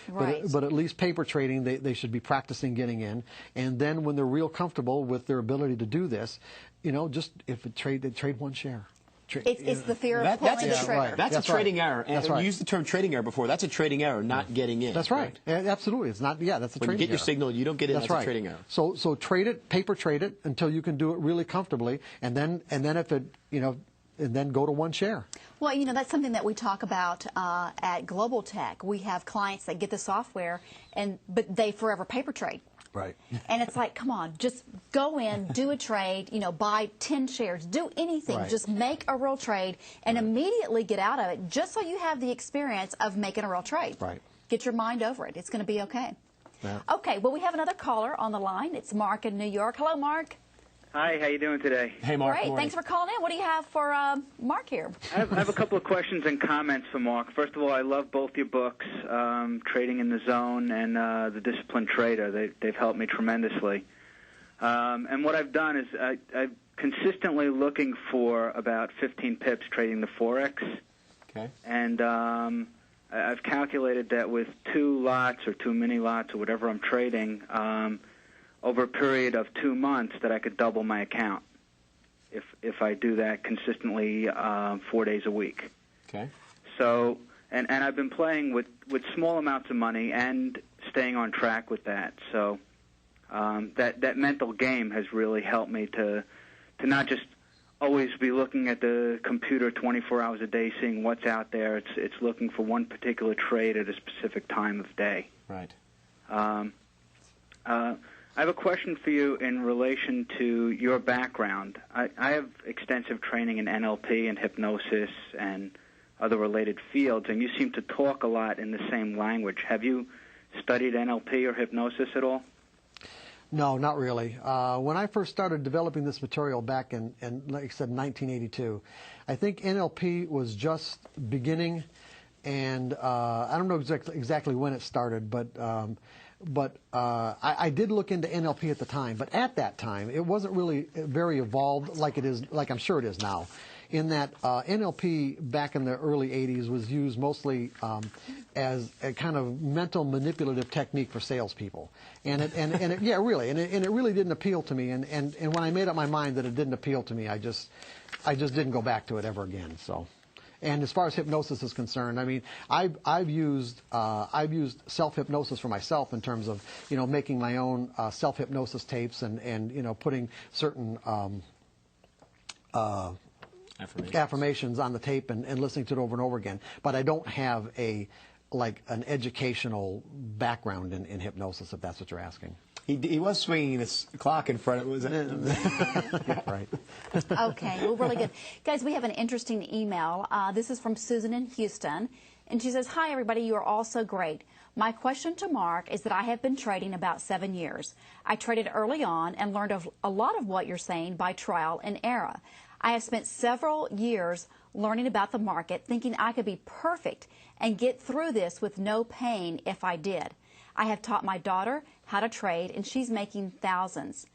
right. but at least paper trading, they should be practicing getting in. And then when they're real comfortable with their ability to do this, just if it trade one share. It's the fear of pulling the trigger. Right. That's a trading error. And that's right. We used the term trading error before. That's a trading error, not getting in. That's right. Absolutely. It's not. Yeah, that's a trading error. When you get your signal, you don't get in. That's right. a trading error. So trade it, paper trade it until you can do it really comfortably, and then if it and then go to one share. Well, that's something that we talk about at Global Tech. We have clients that get the software, but they forever paper trade. Right. And it's like, come on, just go in, do a trade, buy 10 shares, do anything. Right. Just make a real trade and immediately get out of it, just so you have the experience of making a real trade. Right. Get your mind over it. It's going to be okay. Yeah. Okay, well, we have another caller on the line. It's Mark in New York. Hello, Mark. Hi, how you doing today? Hey, Mark. Great, thanks for calling in. What do you have for Mark here? I have a couple of questions and comments for Mark. First of all, I love both your books, Trading in the Zone and The Disciplined Trader. They've helped me tremendously. And what I've done is I'm consistently looking for about 15 pips trading the Forex. Okay. And I've calculated that with 2 lots or 2 mini lots or whatever I'm trading, over a period of 2 months, that I could double my account if I do that consistently 4 days a week. Okay. So, and I've been playing with small amounts of money and staying on track with that. So that mental game has really helped me to not just always be looking at the computer 24 hours a day, seeing what's out there. It's looking for one particular trade at a specific time of day. Right. I have a question for you in relation to your background. I have extensive training in NLP and hypnosis and other related fields, and you seem to talk a lot in the same language. Have you studied NLP or hypnosis at all? No, not really. When I first started developing this material back in like I said, 1982, I think NLP was just beginning, and I don't know exactly when it started, but I did look into NLP at the time. But at that time, it wasn't really very evolved like it is, like I'm sure it is now. In that NLP back in the early 80s was used mostly as a kind of mental manipulative technique for salespeople, and it really didn't appeal to me. And when I made up my mind that it didn't appeal to me, I just didn't go back to it ever again. So. And as far as hypnosis is concerned, I mean, I've used self-hypnosis for myself in terms of making my own self-hypnosis tapes and putting certain affirmations on the tape and listening to it over and over again. But I don't have an educational background in hypnosis, if that's what you're asking. He was swinging this clock in front of it, was it? Right. Okay, well, really good. Guys, we have an interesting email. This is from Susan in Houston, And she says, hi, everybody. You are all so great. My question to Mark is that I have been trading about 7 years. I traded early on and learned a lot of what you're saying by trial and error. I have spent several years learning about the market, thinking I could be perfect and get through this with no pain if I did. I have taught my daughter how to trade, and she's making thousands.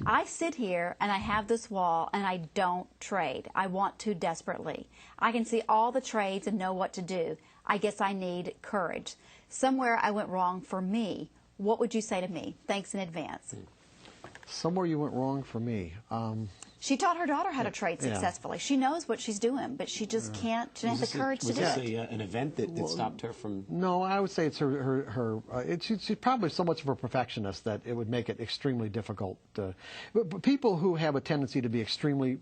I sit here and I have this wall and I don't trade. I want to desperately. I can see all the trades and know what to do. I guess I need courage. Somewhere I went wrong for me. What would you say to me? Thanks in advance. Somewhere you went wrong for me. She taught her daughter how to trade successfully. She knows what she's doing, but she just can't. She doesn't have the courage to do it. Was this an event that stopped her from? No, I would say it's she's probably so much of a perfectionist that it would make it extremely difficult. But people who have a tendency to be extremely,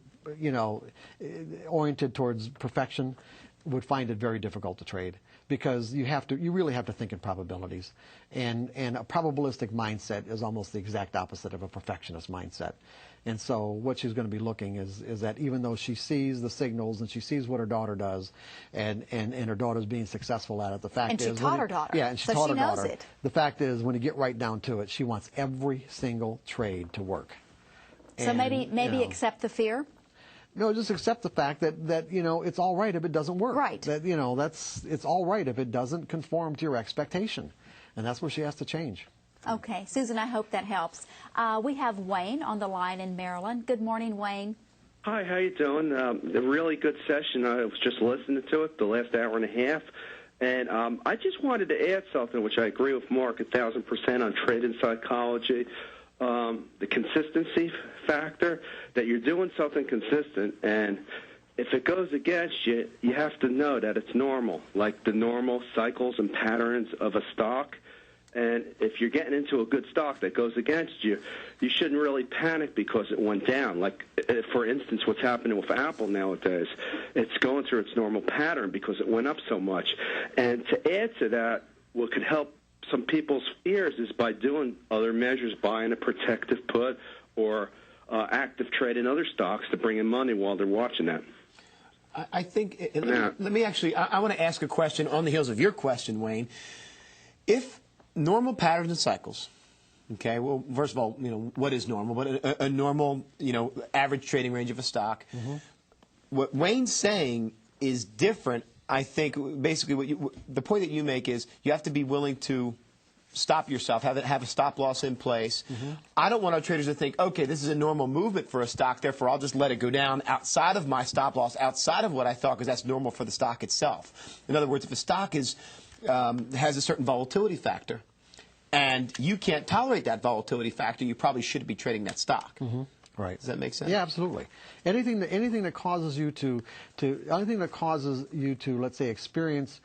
oriented towards perfection would find it very difficult to trade, because you really have to think in probabilities, and a probabilistic mindset is almost the exact opposite of a perfectionist mindset. And so what she's going to be looking is that even though she sees the signals and she sees what her daughter does, and her daughter's being successful at it, the fact is, and she taught her daughter. Yeah, and she taught her daughter. The fact is, when you get right down to it, she wants every single trade to work. So maybe accept the fear. No, just accept the fact that it's all right if it doesn't work. Right. That it's all right if it doesn't conform to your expectation, and that's where she has to change. Okay, Susan, I hope that helps. We have Wayne on the line in Maryland. Good morning, Wayne. Hi, how you doing? A really good session. I was just listening to it the last hour and a half, and I just wanted to add something, which I agree with Mark 1,000% on trading psychology. The consistency factor, that you're doing something consistent, and if it goes against you, you have to know that it's normal, like the normal cycles and patterns of a stock. And if you're getting into a good stock that goes against you, you shouldn't really panic because it went down. Like, for instance, what's happening with Apple nowadays, it's going through its normal pattern because it went up so much. And to add to that, what could help some people's fears is by doing other measures, buying a protective put or active trade in other stocks to bring in money while they're watching that. I think, let me actually, I want to ask a question on the heels of your question, Wayne. If normal patterns and cycles, okay, well, first of all, what is normal? But a normal, average trading range of a stock. Mm-hmm. What Wayne's saying is different. I think basically the point that you make is you have to be willing to stop yourself, have a stop loss in place. Mm-hmm. I don't want our traders to think, okay, this is a normal movement for a stock, therefore I'll just let it go down outside of my stop loss, outside of what I thought, because that's normal for the stock itself. In other words, if a stock has a certain volatility factor, and you can't tolerate that volatility factor, you probably shouldn't be trading that stock. Mm-hmm. Right. Does that make sense? Yeah, absolutely. Anything that causes you to let's say experience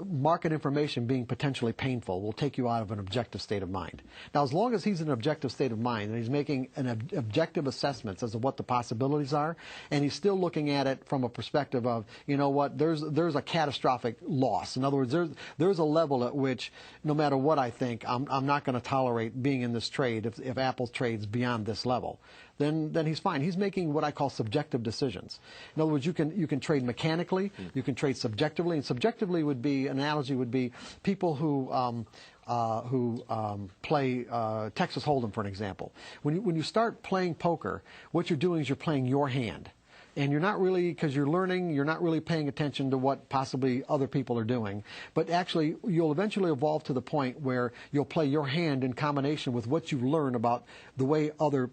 market information being potentially painful will take you out of an objective state of mind. Now, as long as he's in an objective state of mind and he's making an objective assessments as to what the possibilities are, and he's still looking at it from a perspective of, there's a catastrophic loss. In other words, there's a level at which, no matter what I think, I'm not going to tolerate being in this trade if Apple trades beyond this level. Then he's fine. He's making what I call subjective decisions. In other words, you can trade mechanically, you can trade subjectively, and subjectively analogy would be people who play Texas Hold'em, for an example. When you start playing poker, what you're doing is you're playing your hand. And you're not really, because you're learning, you're not really paying attention to what possibly other people are doing. But actually, you'll eventually evolve to the point where you'll play your hand in combination with what you learn about the way other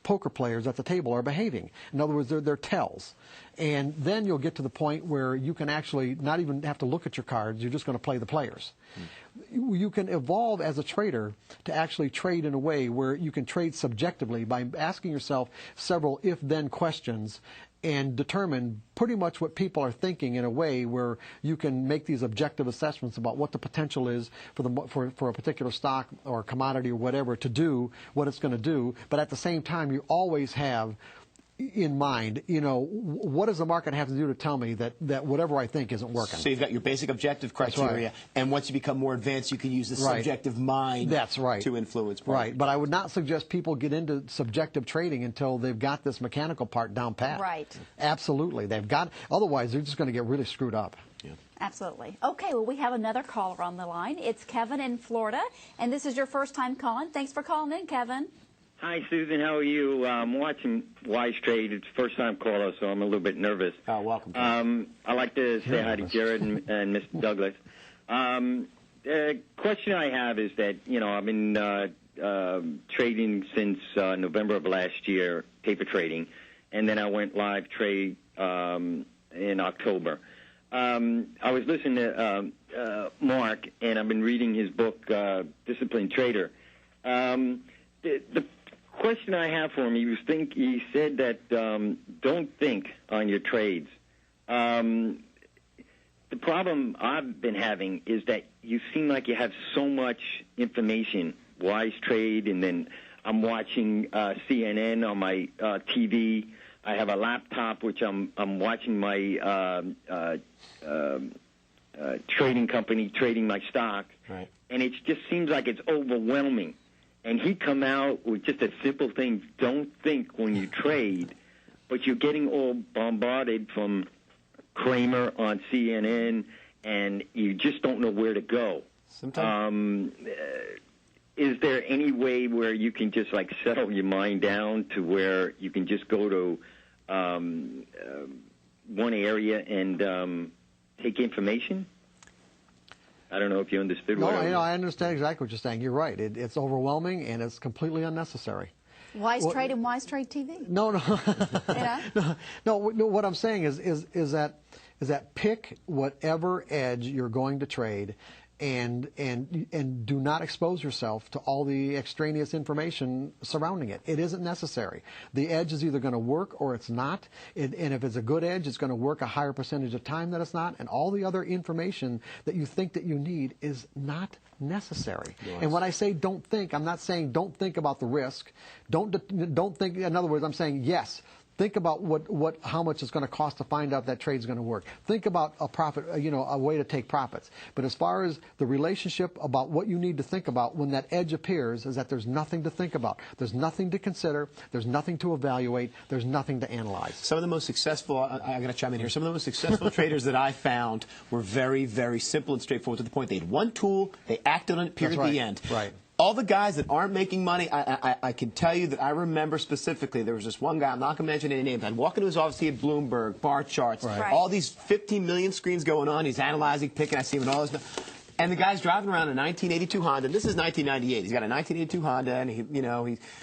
poker players at the table are behaving. In other words, they're tells. And then you'll get to the point where you can actually not even have to look at your cards, you're just going to play the players. You can evolve as a trader to actually trade in a way where you can trade subjectively by asking yourself several if-then questions and determine pretty much what people are thinking in a way where you can make these objective assessments about what the potential is for a particular stock or commodity or whatever to do what it's going to do. But at the same time, you always have in mind, what does the market have to do to tell me that whatever I think isn't working? So you've got your basic objective criteria, right. And once you become more advanced, you can use the subjective mind to influence. Right, but I would not suggest people get into subjective trading until they've got this mechanical part down pat. Right. Absolutely. Otherwise, they're just going to get really screwed up. Yeah. Absolutely. Okay, well, we have another caller on the line. It's Kevin in Florida, and this is your first time calling. Thanks for calling in, Kevin. Hi, Susan. How are you? I'm watching Wise Trade. It's first-time caller, so I'm a little bit nervous. Oh, welcome. I'd like to say hi to Jared and Mr. Douglas. The question I have is that, I've been trading since November of last year, paper trading, and then I went live trade in October. I was listening to Mark, and I've been reading his book, Disciplined Trader. The question I have for him, he said that don't think on your trades. The problem I've been having is that you seem like you have so much information, Wise Trade, and then I'm watching CNN on my TV. I have a laptop which I'm watching my trading company trading my stock, right. And it just seems like it's overwhelming. And he come out with just a simple thing, don't think when you trade, but you're getting all bombarded from Kramer on CNN, and you just don't know where to go. Sometimes. Is there any way where you can just like settle your mind down to where you can just go to one area and take information? I don't know if you understood what I mean. No, I understand exactly what you're saying. You're right. It's overwhelming, and it's completely unnecessary. Wise Trade and Wise Trade TV? No. No, what I'm saying is that pick whatever edge you're going to trade, and do not expose yourself to all the extraneous information surrounding it. It isn't necessary. The edge is either going to work or it's not. And if it's a good edge, it's going to work a higher percentage of time that it's not. And all the other information that you think that you need is not necessary. Yes. And when I say don't think, I'm not saying don't think about the risk. Don't think. In other words, I'm saying yes. Think about how much it's going to cost to find out that trade's going to work. Think about a profit, a way to take profits. But as far as the relationship about what you need to think about when that edge appears is that there's nothing to think about. There's nothing to consider. There's nothing to evaluate. There's nothing to analyze. Some of the most successful, I'm going to chime in here, some of the most successful traders that I found were very, very simple and straightforward to the point. They had one tool, they acted on it, period, That's right. the end. Right. All the guys that aren't making money, I can tell you that I remember specifically, there was this one guy, I'm not going to mention any names, I'd walk into his office, he had Bloomberg, bar charts, right. all these 15 million screens going on, he's analyzing, picking, I see him in all this. And the guy's driving around a 1982 Honda, and this is 1998. He's got a 1982 Honda,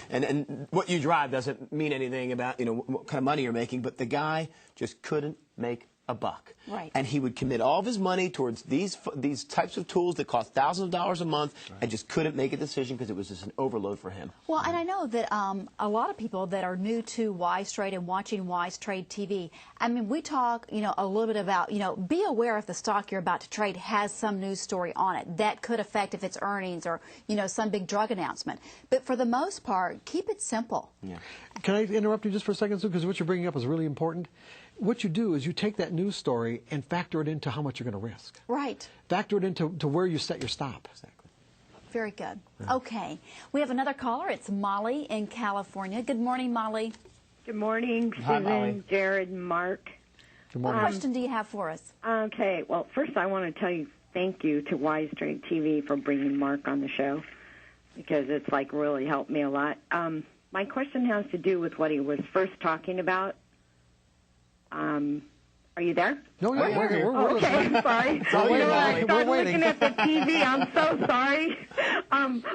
and and what you drive doesn't mean anything about, what kind of money you're making, but the guy just couldn't make a buck. Right. And he would commit all of his money towards these types of tools that cost thousands of dollars a month, right. and just couldn't make a decision because it was just an overload for him. Well, and I know that a lot of people that are new to Wise Trade and watching Wise Trade TV, I mean, we talk, a little bit about, be aware if the stock you're about to trade has some news story on it. That could affect if it's earnings or, some big drug announcement. But for the most part, keep it simple. Yeah. Can I interrupt you just for a second, Sue? Because what you're bringing up is really important. What you do is you take that news story and factor it into how much you're going to risk. Right. Factor it into where you set your stop. Exactly. Very good. Yeah. Okay. We have another caller. It's Molly in California. Good morning, Molly. Good morning, Hi, Susan, Molly. Jared, and Mark. Good morning. What question do you have for us? Okay. Well, first I want to tell you thank you to Wise Trade TV for bringing Mark on the show because it's really helped me a lot. My question has to do with what he was first talking about. Are you there? No, we're okay, sorry. I started looking at the TV. I'm so sorry.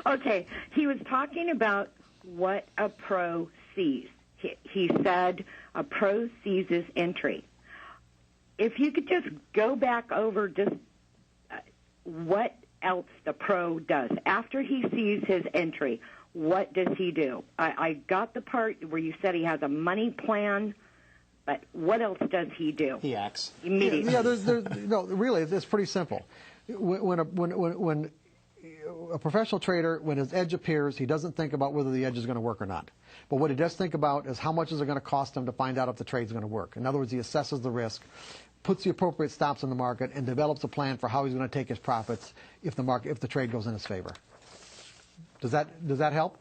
Okay, he was talking about what a pro sees. He said a pro sees his entry. If you could just go back over just what else the pro does. After he sees his entry, what does he do? I got the part where you said he has a money plan. But what else does he do? He acts immediately. Yeah, really, it's pretty simple. When a professional trader, when his edge appears, he doesn't think about whether the edge is going to work or not. But what he does think about is how much is it going to cost him to find out if the trade's going to work. In other words, he assesses the risk, puts the appropriate stops in the market, and develops a plan for how he's going to take his profits if the trade goes in his favor. Does that help?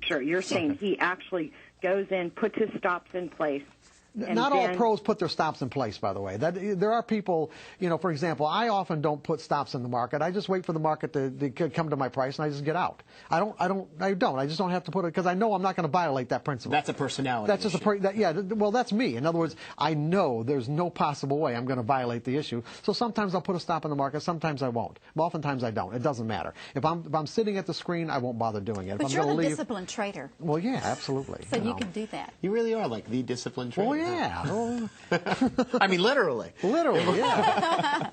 Sure. You're saying he actually goes in, puts his stops in place. Not all pros put their stops in place, by the way. There are people, for example, I often don't put stops in the market. I just wait for the market to come to my price and I just get out. I just don't have to put it because I know I'm not going to violate that principle. That's a personality. That's just well, that's me. In other words, I know there's no possible way I'm going to violate the issue. So sometimes I'll put a stop in the market, sometimes I won't. Oftentimes I don't. It doesn't matter. If I'm sitting at the screen, I won't bother doing it. But you're the disciplined trader. Well, yeah, absolutely. So you can do that. You really are like the disciplined trader. Oh, yeah. I mean, literally. Literally, yeah.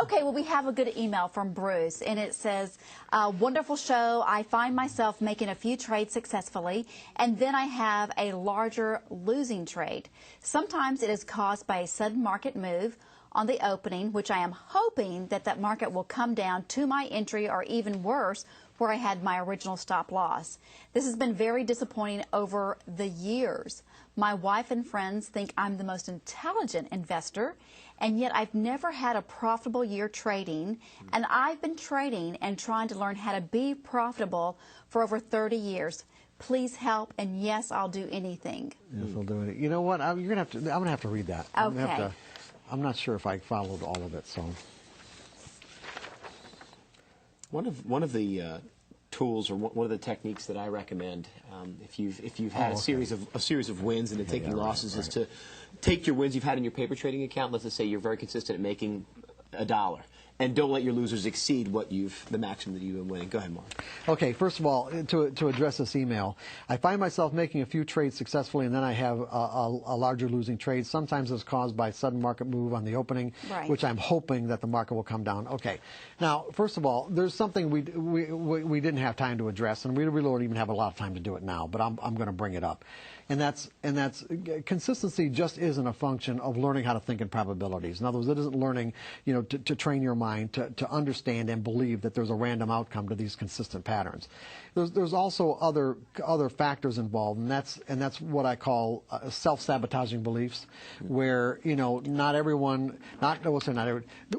Okay, well, we have a good email from Bruce, and it says, wonderful show. I find myself making a few trades successfully, and then I have a larger losing trade. Sometimes it is caused by a sudden market move on the opening, which I am hoping that market will come down to my entry or even worse, where I had my original stop loss. This has been very disappointing over the years. My wife and friends think I'm the most intelligent investor, and yet I've never had a profitable year trading, and I've been trading and trying to learn how to be profitable for over 30 years. Please help, and yes, I'll do anything. Yes, I'll do it. You know what? I'm gonna have to read that. Okay. I'm not sure if I followed all of it, so. One of the tools or one of the techniques that I recommend if you've had a series of wins and taking losses is to take your wins you've had in your paper trading account. Let's just say you're very consistent at making $1. And don't let your losers exceed the maximum that you've been winning. Go ahead, Mark. Okay, first of all, to address this email, I find myself making a few trades successfully, and then I have a larger losing trade. Sometimes it's caused by sudden market move on the opening, which I'm hoping that the market will come down. Okay, now, first of all, there's something we didn't have time to address, and we really don't even have a lot of time to do it now, but I'm going to bring it up. And that's consistency just isn't a function of learning how to think in probabilities. In other words, it isn't learning, to train your mind to understand and believe that there's a random outcome to these consistent patterns. There's also other factors involved, and that's what I call self-sabotaging beliefs, where not everyone,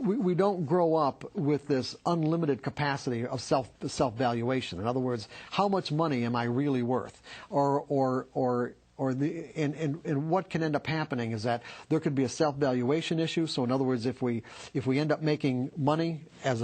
we don't grow up with this unlimited capacity of self-valuation. In other words, how much money am I really worth, and what can end up happening is that there could be a self-valuation issue. So in other words, if we end up making money as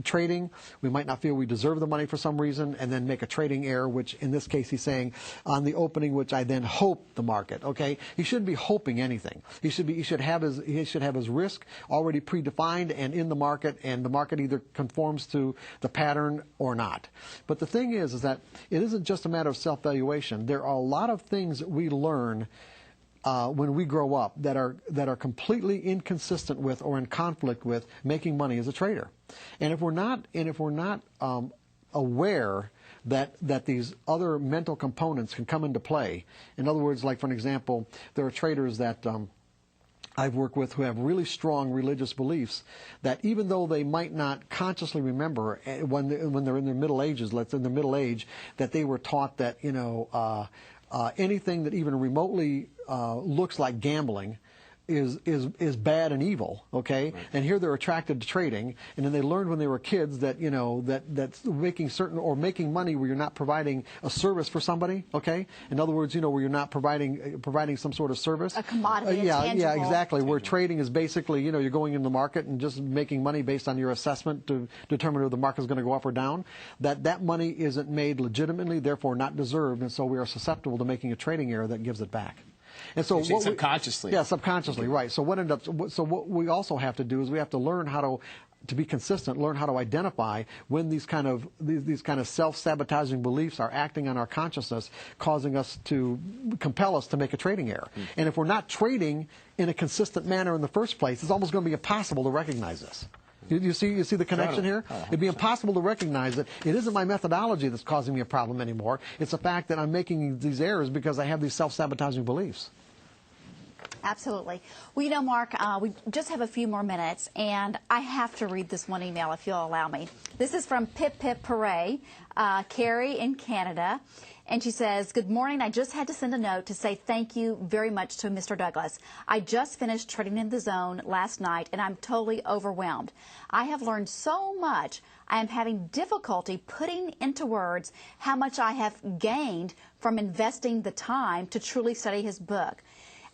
trading, we might not feel we deserve the money for some reason, and then make a trading error, which in this case he's saying on the opening, which I then hope the market. Okay, he shouldn't be hoping anything. He should have his risk already predefined and in the market, and the market either conforms to the pattern or not. But the thing is that it isn't just a matter of self-valuation. There are a lot of things that we learn when we grow up that are completely inconsistent with or in conflict with making money as a trader. And if we're not aware that these other mental components can come into play, in other words, like for an example, there are traders that I've worked with who have really strong religious beliefs that even though they might not consciously remember when they're in their middle ages, let's say in their middle age, that they were taught that anything that even remotely looks like gambling is bad and evil, okay? Right. And here they're attracted to trading, and then they learned when they were kids that that's making money where you're not providing a service for somebody, okay? In other words, where you're not providing some sort of service. A commodity, yeah, exactly. Where trading is basically, you're going in the market and just making money based on your assessment to determine if the market is going to go up or down. That money isn't made legitimately, therefore not deserved, and so we are susceptible to making a trading error that gives it back. And so subconsciously. Subconsciously, right. So what we also have to do is we have to learn how to be consistent, learn how to identify when these kind of self-sabotaging beliefs are acting on our consciousness, causing us to compel us to make a trading error. Mm. And if we're not trading in a consistent manner in the first place, it's almost going to be impossible to recognize this. You see the connection here? It'd be impossible to recognize that it isn't my methodology that's causing me a problem anymore. It's the fact that I'm making these errors because I have these self-sabotaging beliefs. Absolutely. Well, Mark, we just have a few more minutes, and I have to read this one email if you'll allow me. This is from Pip Pip Hooray, Carrie in Canada. And she says, good morning. I just had to send a note to say thank you very much to Mr. Douglas. I just finished trading in the zone last night, and I'm totally overwhelmed. I have learned so much. I am having difficulty putting into words how much I have gained from investing the time to truly study his book.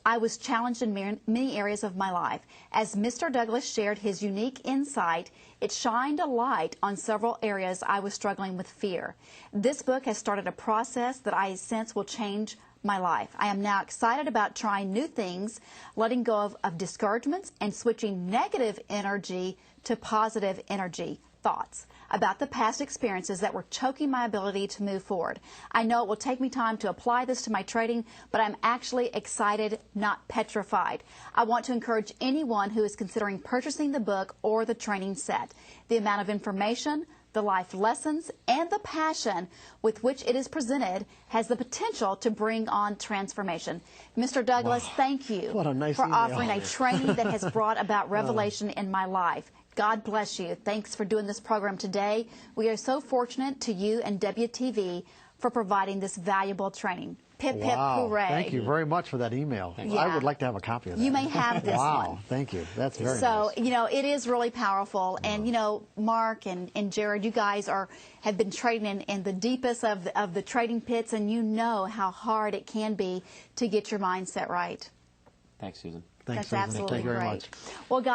I was challenged in many areas of my life. As Mr. Douglas shared his unique insight, it shined a light on several areas I was struggling with fear. This book has started a process that I sense will change my life. I am now excited about trying new things, letting go of discouragements, and switching negative energy to positive energy thoughts about the past experiences that were choking my ability to move forward. I know it will take me time to apply this to my trading, but I'm actually excited, not petrified. I want to encourage anyone who is considering purchasing the book or the training set. The amount of information, the life lessons, and the passion with which it is presented has the potential to bring on transformation. Mr. Douglas, thank you for offering a training that has brought about revelation in my life. God bless you. Thanks for doing this program today. We are so fortunate to you and WTV for providing this valuable training. Pip, pip, hooray. Thank you very much for that email. Yeah. I would like to have a copy of that. You may have this one. Wow, thank you. That's very nice. So, you know, it is really powerful. And, you know, Mark and Jared, you guys have been trading in the deepest of the trading pits, and you know how hard it can be to get your mindset right. Thanks, Susan. Thanks, That's Susan. absolutely Thank you very great. much. Well, guys,